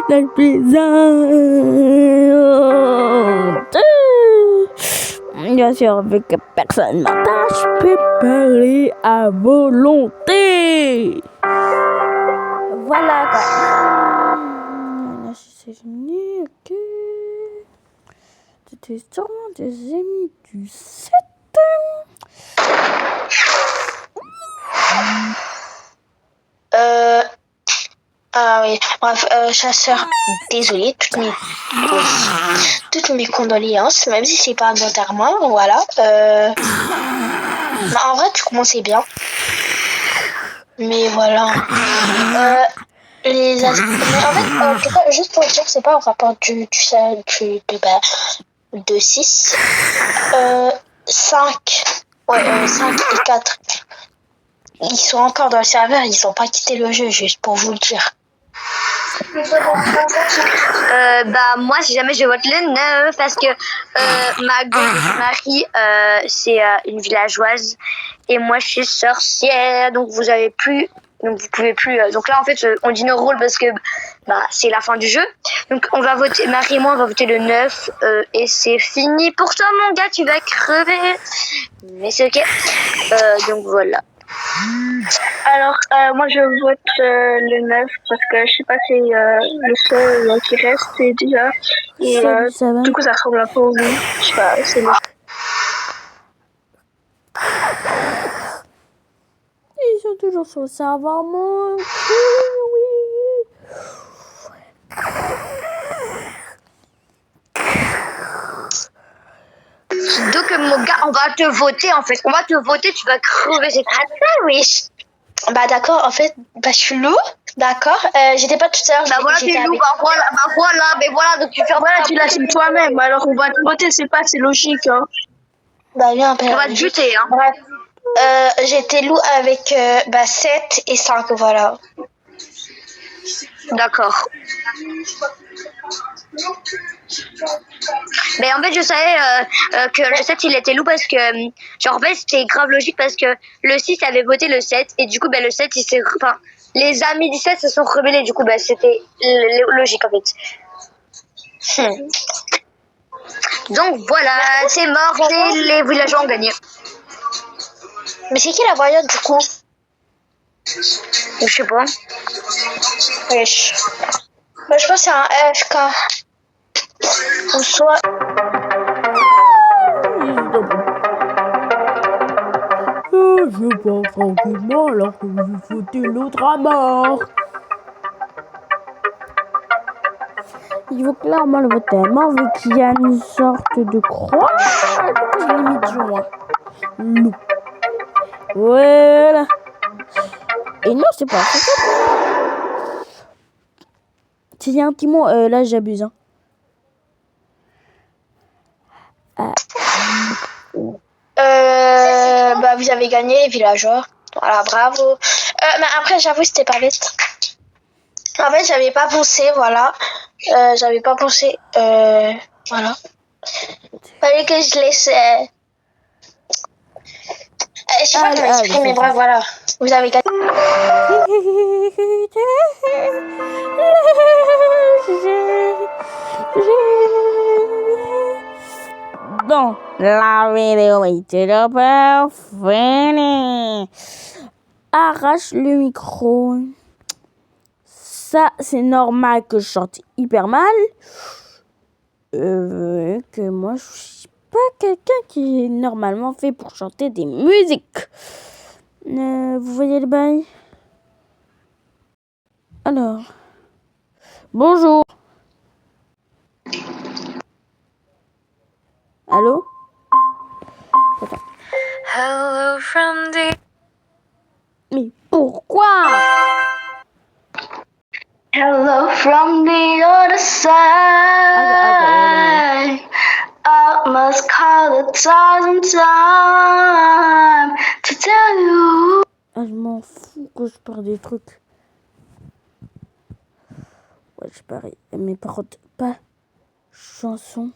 Non, je plaisante. Bien sûr, vu que personne m'entend, je peux parler à volonté. Voilà quoi. Là, c'est fini, ok. C'était sûrement des amis du 7. Ah oui, bref, chasseur, désolé, toutes mes condoléances, même si c'est pas volontairement, voilà. En vrai, tu commençais bien. Mais voilà. Mais en fait, juste pour dire, c'est pas au rapport de 6. 5. Ouais, 5 et 4. Ils sont encore dans le serveur, ils ont pas quitté le jeu, juste pour vous le dire. Moi, si jamais je vote le 9, parce que Marie, c'est une villageoise et moi je suis sorcière, donc vous pouvez plus. Donc là en fait on dit nos rôles parce que c'est la fin du jeu. Donc on va voter, Marie et moi on va voter le 9 et c'est fini pour toi mon gars, tu vas crever. Mais c'est ok. Donc voilà. Alors, moi je vote le 9 parce que je sais pas si le seul qui reste c'est déjà. Et du coup ça ressemble un peu au loup. Je sais pas, c'est bon. Ils sont toujours sur le serveur mon oui. Donc mon gars, on va te voter en fait. On va te voter, tu vas crever, c'est pas ça, oui. Bah d'accord, en fait, bah je suis loup, d'accord. J'étais pas tout à l'heure. Bah voilà, t'es loup, mais voilà, donc tu fais Voilà, tu l'assumes toi-même. Alors on va te voter, c'est logique. Hein. Bah bien, on va te buter, hein. Bref. J'étais loup avec 7 et 5, voilà. D'accord. Mais en fait, je savais que le 7 il était loup parce que, genre, en fait, c'était grave logique parce que le 6 avait voté le 7 et du coup, le 7 il s'est. Enfin, les amis du 7 se sont rebellés, du coup, c'était logique en fait. Donc voilà, c'est mort, les villageois ont gagné. Mais c'est qui la voyante du coup? Je sais pas. Wesh. Bah, je pense que c'est un FK. Ou soit. Je pense tranquillement alors que vous foutez l'autre à mort. Il faut clairement le voter à mort vu qu'il y a une sorte de croix. Limite joint. Loup. Voilà. Et non, c'est pas ça. S'il y a un petit mot, là j'abuse. Hein. Bah vous avez gagné les villageois. Voilà, bravo. Mais après j'avoue c'était pas bête. En fait j'avais pas pensé, voilà. Voilà. Fallait que je laisse. Je sais pas comment exprimer, mais bref, voilà. Vous avez gagné. Bon, la vidéo est toujours finie. Arrache le micro. Ça, c'est normal que je chante hyper mal. Que moi, je suis pas quelqu'un qui est normalement fait pour chanter des musiques. Vous voyez le bail? Alors, bonjour. Allô? Hello from the... Mais pourquoi? Hello from the other side. I must call 1,000 times to tell you. Ah, je m'en fous que je parle des trucs. Ouais, je parie. Mais par contre, pas chanson.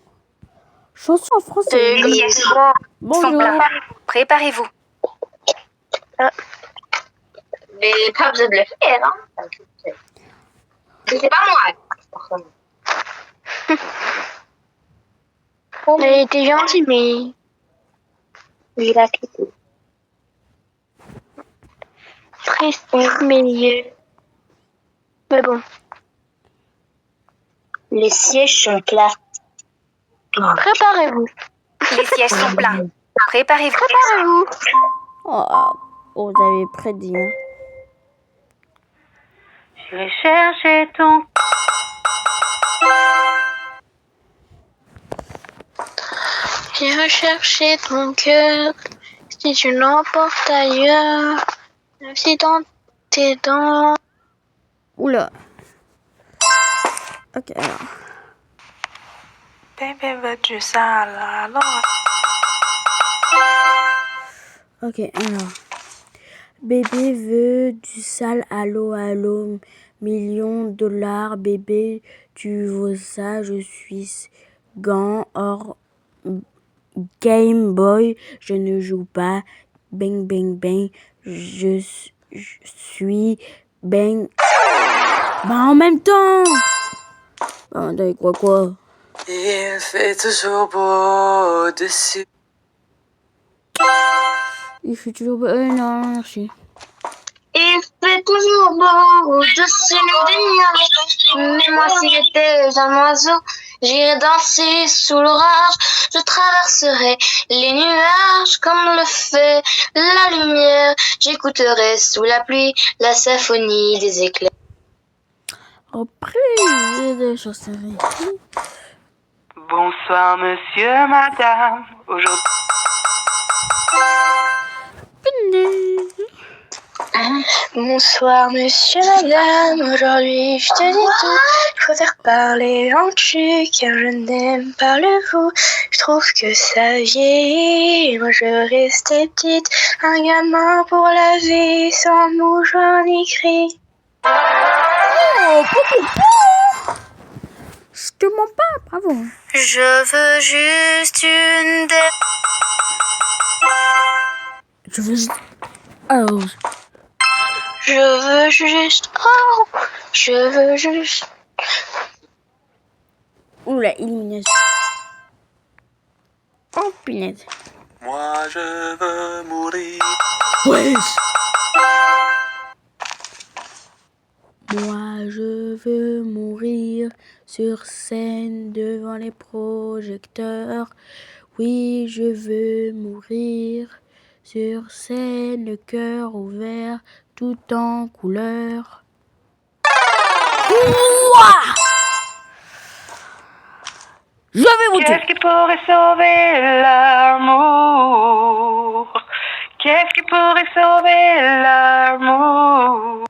Chanson en français. Bonjour. Préparez-vous. Mais pas besoin de le faire, hein. C'est pas moi. Elle était gentille, mais. Il a quitté. Triste, mais. Mais bon. Les sièges sont plats. Préparez-vous. Les sièges sont pleins. Préparez-vous. Préparez-vous. Oh, vous avez prédit, hein. Je vais chercher ton... J'ai recherché ton cœur. Si tu l'emportes ailleurs, même si dans tes dents. Oula. Ok, alors. Bébé, veux-tu ça alors? Ok, alors. Bébé veut du sale, allô, allô, $1,000,000, bébé, tu veux ça, je suis gant, or, Game Boy, je ne joue pas, bang, bang, bang, je suis, bang, bah en même temps. Ah, t'as quoi? Il fait toujours beau dessus. Il fait toujours beau, non, merci. Il fait toujours beau au-dessus du nuage. Mais moi, si j'étais un oiseau, J'irai danser sous l'orage, je traverserai les nuages comme le fait la lumière. J'écouterai sous la pluie la symphonie des éclairs. Après, j'ai des chansons écrites. Bonsoir, monsieur, madame. Aujourd'hui, Bonsoir monsieur, madame, aujourd'hui je te dis tout. Il faut faire parler en cul car je n'aime pas le vous. Je trouve que ça vieillit, moi je restais petite. Un gamin pour la vie, sans mouchoir ni cri. Oh, je te mens pas, bravo. Je veux juste une Je veux juste... Oh, Je veux juste, oh, je veux juste. oula, illumination. Oh, punaise. moi je veux mourir. Wesh. Moi, je veux mourir sur scène devant les projecteurs. Oui, je veux mourir sur scène, le cœur ouvert, tout en couleur. Ouah! Je vais vous tuer. Qu'est-ce qui pourrait sauver l'amour? Qu'est-ce qui pourrait sauver l'amour?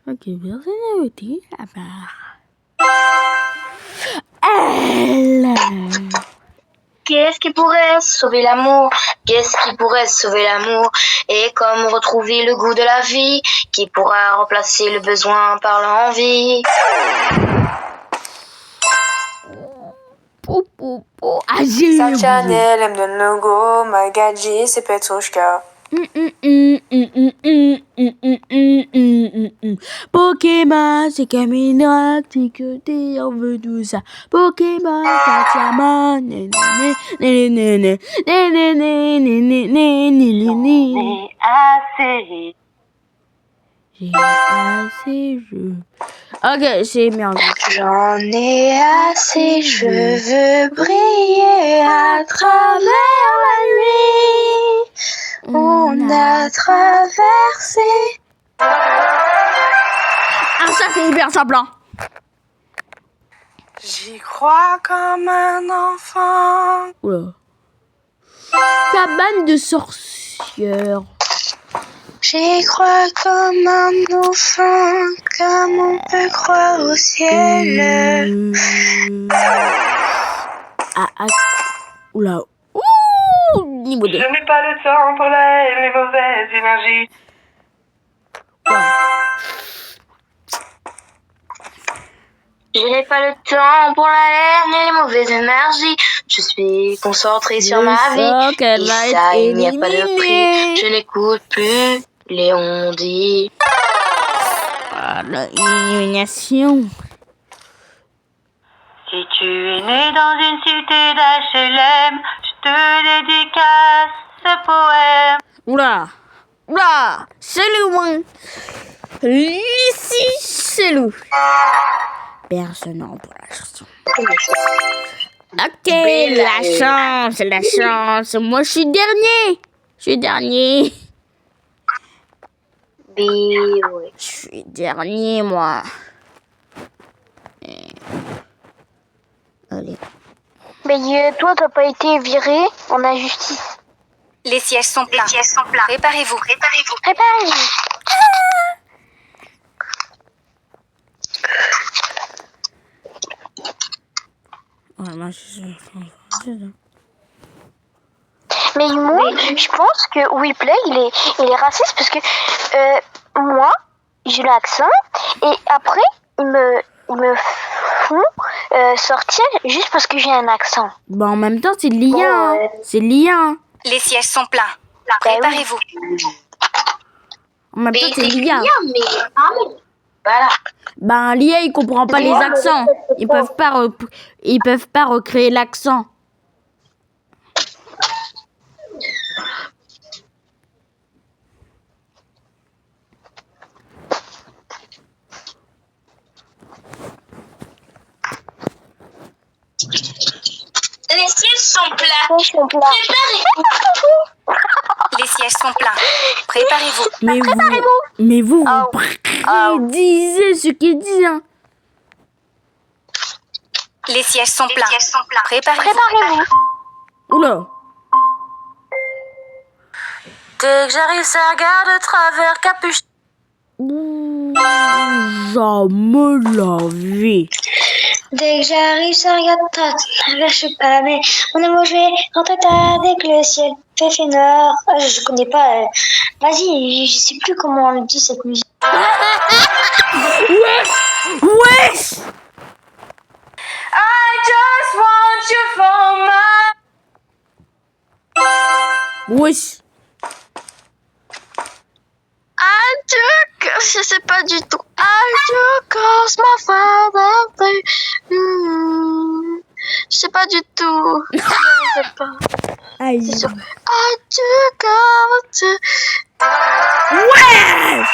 Ok, personne n'a voté à part elle. Qu'est-ce qui pourrait sauver l'amour? Qu'est-ce qui pourrait sauver l'amour? Et comme retrouver le goût de la vie, qui pourra remplacer le besoin par l'envie? Pou, pou, pou. Ah, j'ai Sam Chanel, elle me donne le go, Magadji, c'est Petrushka. Pokémon, c'est Camina, Ticketé, on veut tout ça. Pokémon, Kachaman, Assez. J'ai assez, Ok, c'est merde. J'en ai assez, je veux briller à travers la nuit. On a traversé. Ah, ça c'est hyper simple. Hein. J'y crois comme un enfant. Oula. Cabane de sorcières. J'y crois comme un enfant, comme on peut croire au ciel. Oula. Ouh, niveau 2. Je n'ai pas le temps pour les mauvaises énergies. Je n'ai pas le temps pour la haine et les mauvaises énergies. Je suis concentrée sur ma vie. Qu'elle Et va ça, être il n'y a pas de prix. éliminée. Je n'écoute plus les on-dit. Ah, l'élimination. Si tu es né dans une cité d'HLM, je te dédicace ce poème. Oula. Oula. Salut, moi. Ici, c'est loup. Personne n'a pour la chanson. Ok, la chance. Moi, je suis dernier. Je suis dernier, moi. Allez. Mais toi, t'as pas été viré en injustice. Les sièges sont pleins. Préparez-vous. Préparez-vous. Ouais, moi, Mais moi, je pense que Weplay, il est raciste parce que moi, j'ai l'accent et après, ils me font sortir juste parce que j'ai un accent. Bah, en même temps, c'est l'IA. C'est l'IA. Les sièges sont pleins. Préparez-vous. En même temps, c'est l'IA. Voilà. Ben, l'IA, il comprend pas les accents. Ils peuvent pas recréer l'accent. Les sièges sont plats. Les sièges sont pleins. Préparez-vous. Mais vous prédisez ce qu'il dit, hein. Les sièges sont pleins. Préparez-vous. Oula. Dès que j'arrive, ça regarde de travers capuche. Jamais la vie. Dès que j'arrive, ça regarde toi. Je suis pas, mais mon amour, je vais rentrer tard dès que le ciel fait noir. Je connais pas. Vas-y, je sais plus comment on dit cette musique. Wesh. I just want you for my... Wesh. Je sais pas du tout. Adieu, cause my father. Je sais pas du tout. Je sais pas. Aïe. C'est sûr. Adieu, cause. Wesh.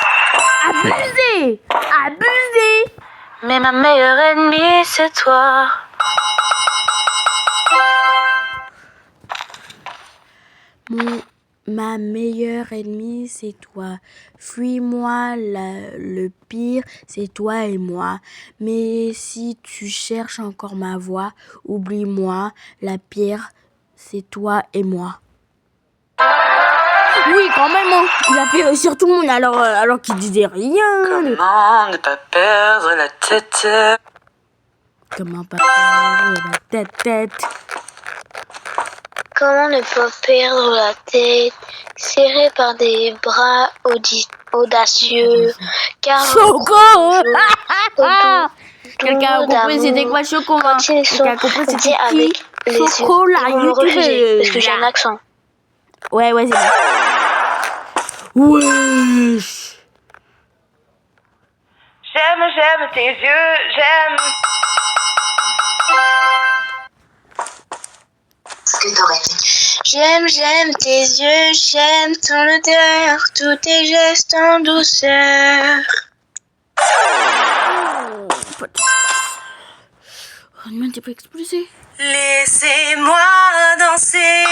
Abusé. Mais ma meilleure ennemie, c'est toi. Ma meilleure ennemie, c'est toi. Fuis-moi, le pire, c'est toi et moi. Mais si tu cherches encore ma voix, oublie-moi, la pire, c'est toi et moi. Oui, quand même, hein. Il a fait réussir tout le monde alors qu'il disait rien. Comment ne pas perdre la tête? Comment pas perdre la tête? Comment ne pas perdre la tête, serré par des bras audacieux, car Choco. Quelqu'un a compris c'était quoi Choco, hein? Quelqu'un a compris c'était qui? Choco, la youtubeuse. Parce que j'ai un accent. Ouais, c'est bon. Wesh. J'aime tes yeux, j'aime. J'aime tes yeux, j'aime ton odeur, tous tes gestes en douceur. Oh, non, t'es pas explosé. Laissez-moi danser.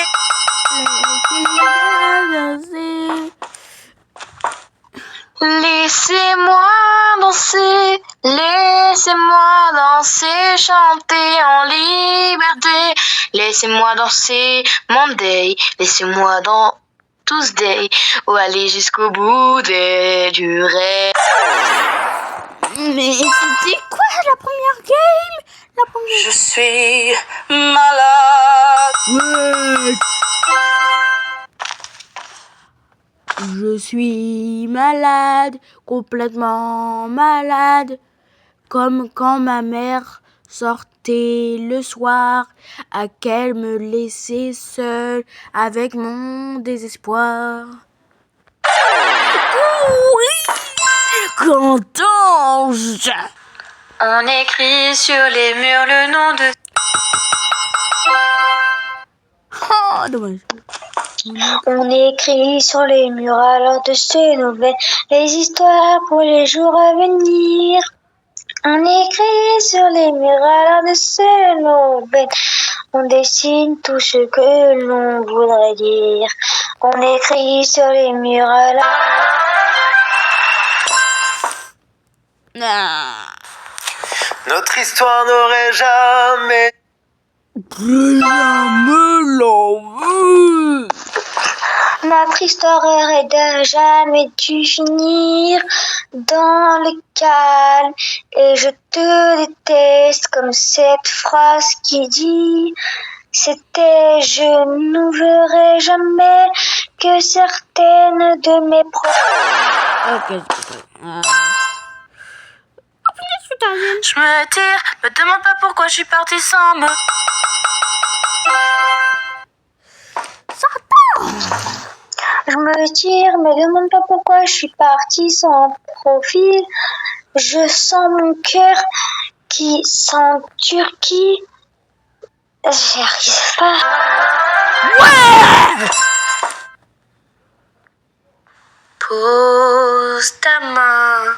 Laissez-moi danser, chanter en liberté. Laissez-moi danser mon day, laissez-moi dans Tuesday, ou aller jusqu'au bout du rêve. Mais c'était quoi la première game? Je suis malade. Ouais. Je suis malade, complètement malade, comme quand ma mère sortait le soir, à qu'elle me laissait seule avec mon désespoir. Oui, qu'entends-je? On écrit sur les murs le nom de... Oh, dommage. On écrit sur les murs alors de ces nouvelles, les histoires pour les jours à venir. On écrit sur les murs alors de ces nouvelles, on dessine tout ce que l'on voudrait dire. On écrit sur les murs alors... Notre histoire n'aurait jamais... Notre histoire aurait jamais dû finir dans le calme. Et je te déteste comme cette phrase qui dit: c'était je n'oublierai jamais que certaines de mes Ok. Je me tire, me demande pas pourquoi je suis partie sans me... Je me tire, me demande pas pourquoi je suis partie sans profil. Je sens mon cœur qui sent Turquie. J'y arrive pas. Ouais! Pose ta main.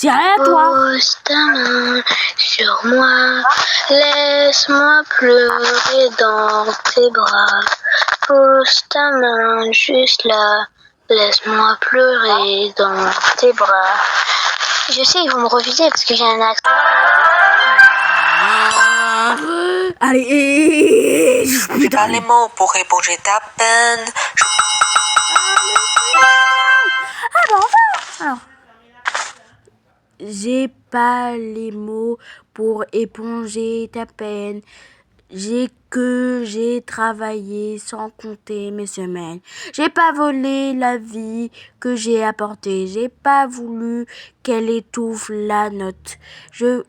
C'est rien à toi. Pose ta main sur moi, laisse-moi pleurer dans tes bras. Pose ta main juste là, laisse-moi pleurer dans tes bras. Je sais, ils vont me refuser parce que j'ai un accent. Allez, J'ai pas les mots pour éponger ta peine. Alors, j'ai pas les mots pour éponger ta peine. J'ai travaillé sans compter mes semaines. J'ai pas volé la vie que j'ai apportée. J'ai pas voulu qu'elle étouffe la note. Le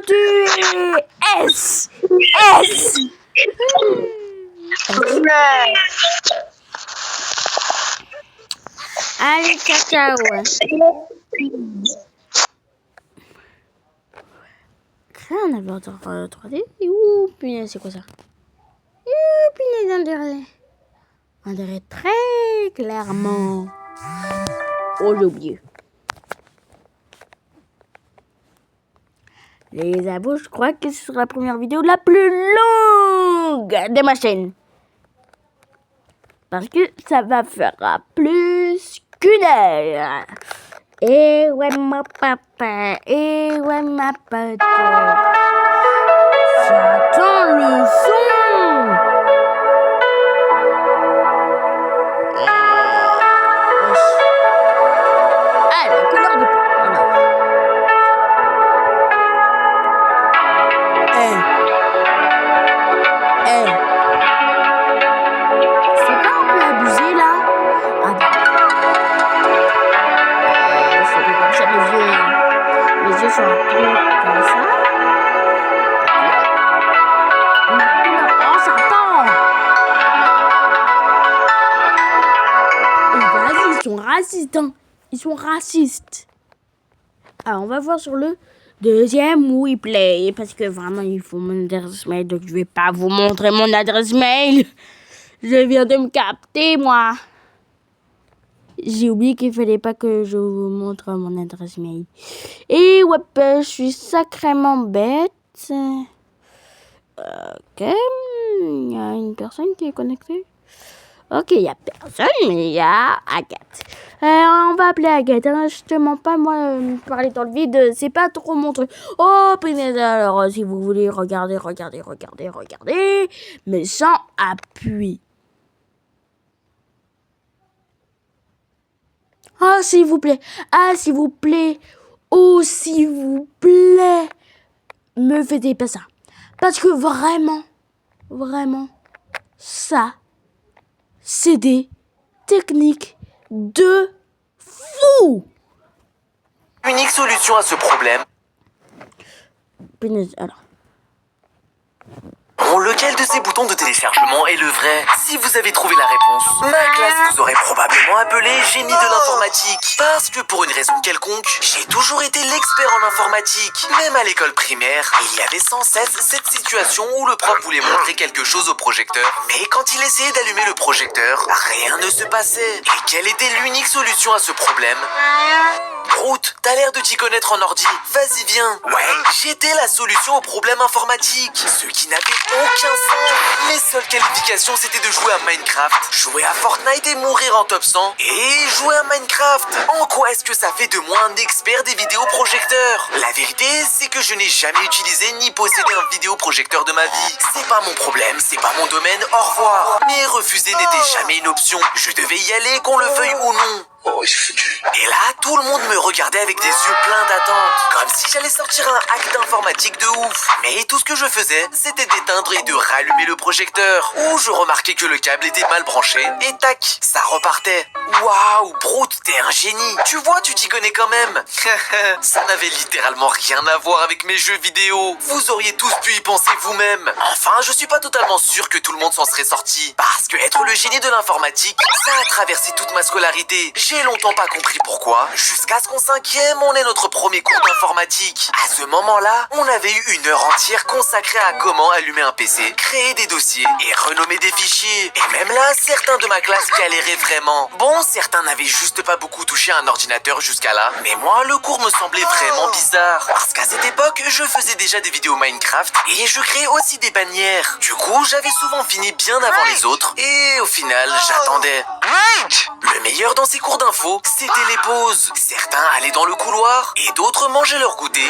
tuer. S. Allez, cacao. Créer un avatar 3D. Ouh, punaise, c'est quoi ça? Punaise, on dirait très clairement. Oh, j'ai oublié. Les abos, je crois que ce sera la première vidéo la plus longue de ma chaîne. Parce que ça va faire plus qu'une heure. Et ouais, ma papa, et ouais, ma papa. J'attends le son. Ah, la couleur de peau. Alors. C'est pas un peu abusé là? Ah bah. C'est pas comme ça mes yeux. Mes yeux sont un peu comme ça. Oh, ça attend. Oh, vas-y, ils sont racistes, hein. Ils sont racistes. Alors, on va voir sur le deuxième WePlay. Parce que vraiment, il faut mon adresse mail. Donc, je vais pas vous montrer mon adresse mail. Je viens de me capter, moi. J'ai oublié qu'il fallait pas que je vous montre mon adresse mail. Et ouais, je suis sacrément bête. Ok. Il y a une personne qui est connectée. Ok, il y a personne, mais il y a Agathe. On va appeler Agathe. Hein. Je te mens pas, moi, parler dans le vide, c'est pas trop mon truc. Oh, punaise, alors, si vous voulez, regardez. Mais sans appui. Ah, s'il vous plaît. Oh, s'il vous plaît. Me faites pas ça. Parce que vraiment, ça, c'est des techniques de fou. Unique solution à ce problème. Punaise, alors. Lequel de ces boutons de téléchargement est le vrai? Si vous avez trouvé la réponse, ma classe vous aurait probablement appelé génie de l'informatique. Parce que pour une raison quelconque, j'ai toujours été l'expert en informatique. Même à l'école primaire, il y avait sans cesse cette situation où le prof voulait montrer quelque chose au projecteur. Mais quand il essayait d'allumer le projecteur, rien ne se passait. Et quelle était l'unique solution à ce problème? Groot, t'as l'air de t'y connaître en ordi. Vas-y, viens. Ouais, j'étais la solution au problème informatique. Ce qui n'avait aucun sens. Mes seules qualifications, c'était de jouer à Minecraft, jouer à Fortnite et mourir en top 100. Et jouer à Minecraft. En quoi est-ce que ça fait de moi un expert des vidéoprojecteurs? La vérité, c'est que je n'ai jamais utilisé ni possédé un vidéoprojecteur de ma vie. C'est pas mon problème, c'est pas mon domaine, au revoir. Mais refuser n'était jamais une option. Je devais y aller, qu'on le veuille ou non. Oh, et là, tout le monde me regardait avec des yeux pleins d'attente, comme si j'allais sortir un hack d'informatique de ouf. Mais tout ce que je faisais, c'était d'éteindre et de rallumer le projecteur. Ou je remarquais que le câble était mal branché, et tac, ça repartait. Waouh, Brute, t'es un génie. Tu vois, tu t'y connais quand même. Ça n'avait littéralement rien à voir avec mes jeux vidéo. Vous auriez tous pu y penser vous-même. Enfin, je suis pas totalement sûr que tout le monde s'en serait sorti. Parce que être le génie de l'informatique, ça a traversé toute ma scolarité. J'ai J'ai longtemps pas compris pourquoi, jusqu'à ce qu'en 5e, on ait notre premier cours d'informatique. À ce moment-là, on avait eu 1 heure entière consacrée à comment allumer un PC, créer des dossiers et renommer des fichiers. Et même là, certains de ma classe galéraient vraiment. Bon, certains n'avaient juste pas beaucoup touché à un ordinateur jusqu'à là, mais moi, le cours me semblait vraiment bizarre. Parce qu'à cette époque, je faisais déjà des vidéos Minecraft et je créais aussi des bannières. Du coup, j'avais souvent fini bien avant les autres et au final, j'attendais. Le meilleur dans ces cours d'info, c'était les pauses. Certains allaient dans le couloir et d'autres mangeaient leur goûter.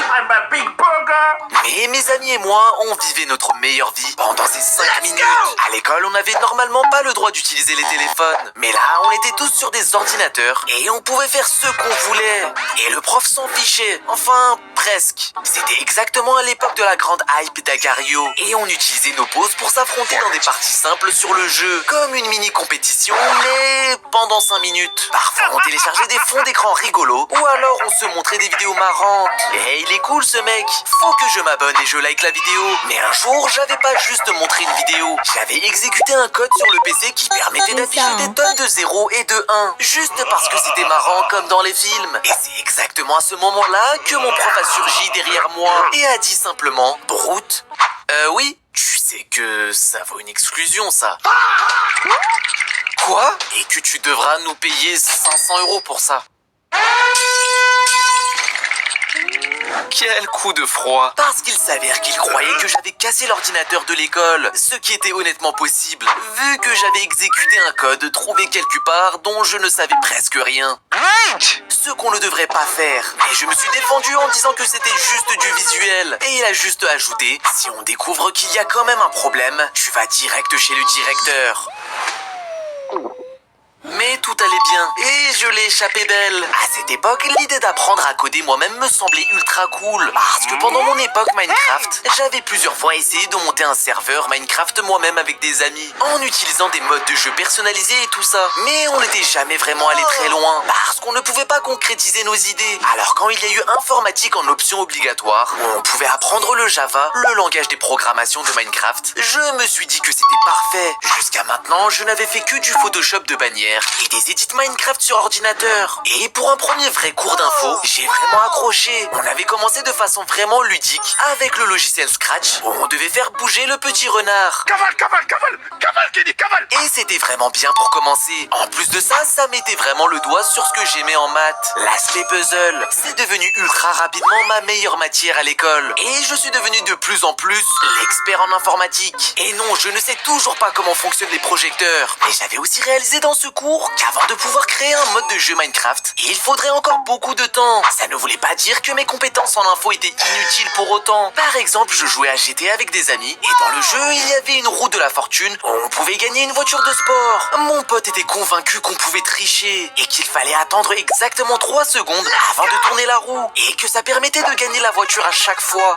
Mais mes amis et moi, on vivait notre meilleure vie pendant ces 5 minutes. À l'école, on n'avait normalement pas le droit d'utiliser les téléphones. Mais là, on était tous sur des ordinateurs et on pouvait faire ce qu'on voulait. Et le prof s'en fichait. Enfin, presque. C'était exactement à l'époque de la grande hype d'Agario. Et on utilisait nos pauses pour s'affronter dans des parties simples sur le jeu. Comme une mini-compétition, mais pendant 5 minutes. Parfois, on téléchargeait des fonds d'écran rigolos. Ou alors, on se montrait des vidéos marrantes. Et il est cool ce mec. Faut que je m'abonne et je like la vidéo. Mais un jour, j'avais pas juste montré une vidéo. J'avais exécuté un code sur le PC qui permettait d'afficher des tonnes de 0 et de 1. Juste parce que c'était marrant comme dans les films. Et c'est exactement à ce moment-là que mon prof a surgi derrière moi et a dit simplement « Brute, oui, tu sais que ça vaut une exclusion, ça. » Quoi? Et que tu devras nous payer 500 € pour ça. Quel coup de froid. Parce qu'il s'avère qu'il croyait que j'avais cassé l'ordinateur de l'école, ce qui était honnêtement possible, vu que j'avais exécuté un code trouvé quelque part dont je ne savais presque rien. Ce qu'on ne devrait pas faire. Et je me suis défendu en disant que c'était juste du visuel. Et il a juste ajouté, si on découvre qu'il y a quand même un problème, tu vas direct chez le directeur. Mais tout allait bien, et je l'ai échappé belle. À cette époque, l'idée d'apprendre à coder moi-même me semblait ultra cool. Parce que pendant mon époque Minecraft, j'avais plusieurs fois essayé de monter un serveur Minecraft moi-même avec des amis, en utilisant des modes de jeu personnalisés et tout ça. Mais on n'était jamais vraiment allé très loin, parce qu'on ne pouvait pas concrétiser nos idées. Alors quand il y a eu informatique en option obligatoire, où on pouvait apprendre le Java, le langage des programmations de Minecraft, je me suis dit que c'était parfait. Jusqu'à maintenant, je n'avais fait que du Photoshop de bannière et des edits Minecraft sur ordinateur. Et pour un premier vrai cours d'info, j'ai vraiment accroché. On avait commencé de façon vraiment ludique avec le logiciel Scratch où on devait faire bouger le petit renard. Cavale, Kenny, cavale. Et c'était vraiment bien pour commencer. En plus de ça, ça mettait vraiment le doigt sur ce que j'aimais en maths. L'aspect puzzle, c'est devenu ultra rapidement ma meilleure matière à l'école. Et je suis devenu de plus en plus l'expert en informatique. Et non, je ne sais toujours pas comment fonctionnent les projecteurs. Mais j'avais aussi réalisé dans ce cours qu'avant de pouvoir créer un mode de jeu Minecraft, il faudrait encore beaucoup de temps. Ça ne voulait pas dire que mes compétences en info étaient inutiles pour autant. Par exemple, je jouais à GT avec des amis et dans le jeu, il y avait une roue de la fortune où on pouvait gagner une voiture de sport. Mon pote était convaincu qu'on pouvait tricher et qu'il fallait attendre exactement 3 secondes avant de tourner la roue et que ça permettait de gagner la voiture à chaque fois.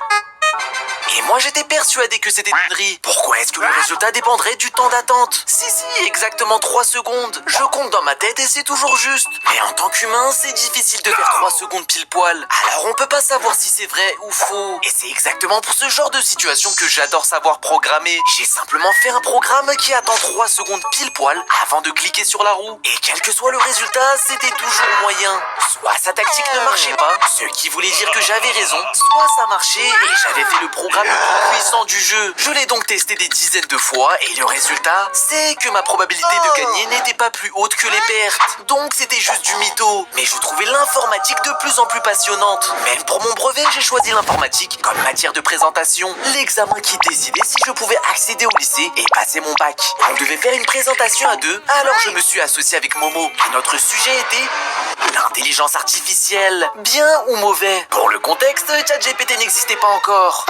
Et moi j'étais persuadé que c'était une connerie. Pourquoi est-ce que le résultat dépendrait du temps d'attente? Si, exactement 3 secondes. Je compte dans ma tête et c'est toujours juste. Mais en tant qu'humain, c'est difficile de faire 3 secondes pile poil. Alors on peut pas savoir si c'est vrai ou faux. Et c'est exactement pour ce genre de situation que j'adore savoir programmer. J'ai simplement fait un programme qui attend 3 secondes pile poil avant de cliquer sur la roue. Et quel que soit le résultat, c'était toujours moyen. Soit sa tactique ne marchait pas, ce qui voulait dire que j'avais raison, soit ça marchait et j'avais fait le programme le plus puissant du jeu. Je l'ai donc testé des dizaines de fois et le résultat, c'est que ma probabilité de gagner n'était pas plus haute que les pertes. Donc c'était juste du mytho. Mais je trouvais l'informatique de plus en plus passionnante. Même pour mon brevet, j'ai choisi l'informatique comme matière de présentation. L'examen qui décidait si je pouvais accéder au lycée et passer mon bac. On devait faire une présentation à 2, alors je me suis associé avec Momo. Et notre sujet était l'intelligence artificielle. Bien ou mauvais? Pour le contexte, ChatGPT n'existait pas encore.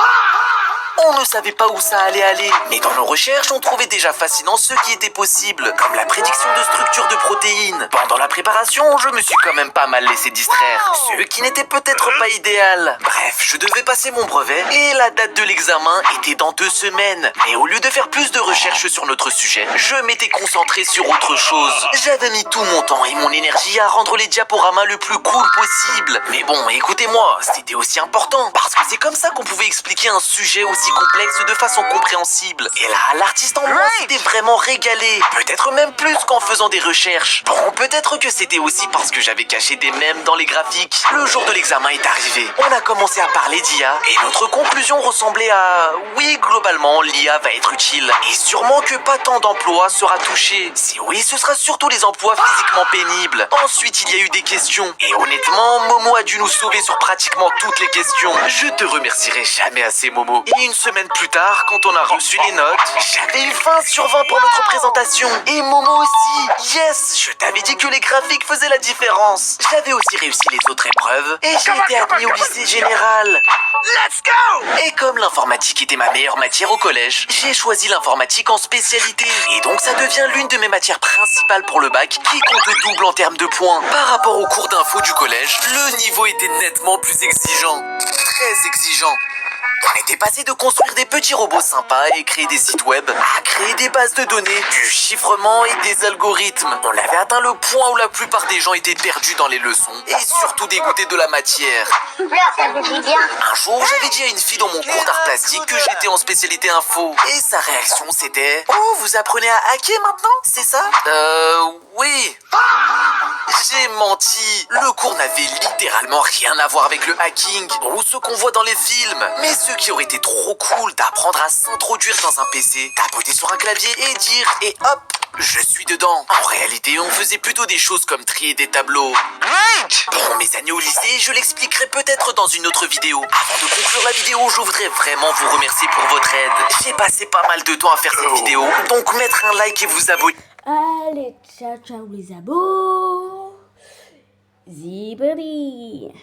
On ne savait pas où ça allait aller, mais dans nos recherches, on trouvait déjà fascinant ce qui était possible, comme la prédiction de structure de protéines. Pendant la préparation, je me suis quand même pas mal laissé distraire, ce qui n'était peut-être pas idéal. Bref, je devais passer mon brevet, et la date de l'examen était dans 2 semaines. Mais au lieu de faire plus de recherches sur notre sujet, je m'étais concentré sur autre chose. J'avais mis tout mon temps et mon énergie à rendre les diaporamas le plus cool possible. Mais bon, écoutez-moi, c'était aussi important, parce que c'est comme ça qu'on pouvait expliquer un sujet aussi aussi complexe de façon compréhensible. Et là, l'artiste en moi s'était vraiment régalé. Peut-être même plus qu'en faisant des recherches. Bon, peut-être que c'était aussi parce que j'avais caché des mèmes dans les graphiques. Le jour de l'examen est arrivé. On a commencé à parler d'IA et notre conclusion ressemblait à... Oui, globalement, l'IA va être utile. Et sûrement que pas tant d'emplois sera touché. Si oui, ce sera surtout les emplois physiquement pénibles. Ensuite, il y a eu des questions. Et honnêtement, Momo a dû nous sauver sur pratiquement toutes les questions. Je te remercierai jamais assez, Momo. Et une semaine plus tard, quand on a reçu les notes, j'avais eu 20 sur 20 pour notre présentation. Et Momo aussi. Yes, je t'avais dit que les graphiques faisaient la différence. J'avais aussi réussi les autres épreuves. Et j'ai été admis au lycée général. Let's go! Et comme l'informatique était ma meilleure matière au collège, j'ai choisi l'informatique en spécialité. Et donc ça devient l'une de mes matières principales pour le bac, qui compte le double en termes de points. Par rapport aux cours d'info du collège, le niveau était nettement plus exigeant. Très exigeant. On était passé de construire des petits robots sympas et créer des sites web à créer des bases de données, du chiffrement et des algorithmes. On avait atteint le point où la plupart des gens étaient perdus dans les leçons et surtout dégoûtés de la matière. Un jour, j'avais dit à une fille dans mon cours d'art plastique que j'étais en spécialité info. Et sa réaction c'était « Oh, vous apprenez à hacker maintenant, c'est ça ?» Oui. J'ai menti. Le cours n'avait littéralement rien à voir avec le hacking ou ce qu'on voit dans les films. Mais ce qui aurait été trop cool d'apprendre à s'introduire dans un PC, tapoter sur un clavier et dire « Et hop, je suis dedans ». En réalité, on faisait plutôt des choses comme trier des tableaux. Pour mes années au lycée, je l'expliquerai peut-être dans une autre vidéo. Avant de conclure la vidéo, je voudrais vraiment vous remercier pour votre aide. J'ai passé pas mal de temps à faire cette vidéo, donc mettre un like et vous abonner. Allez, ciao, ciao les abos. Zibri.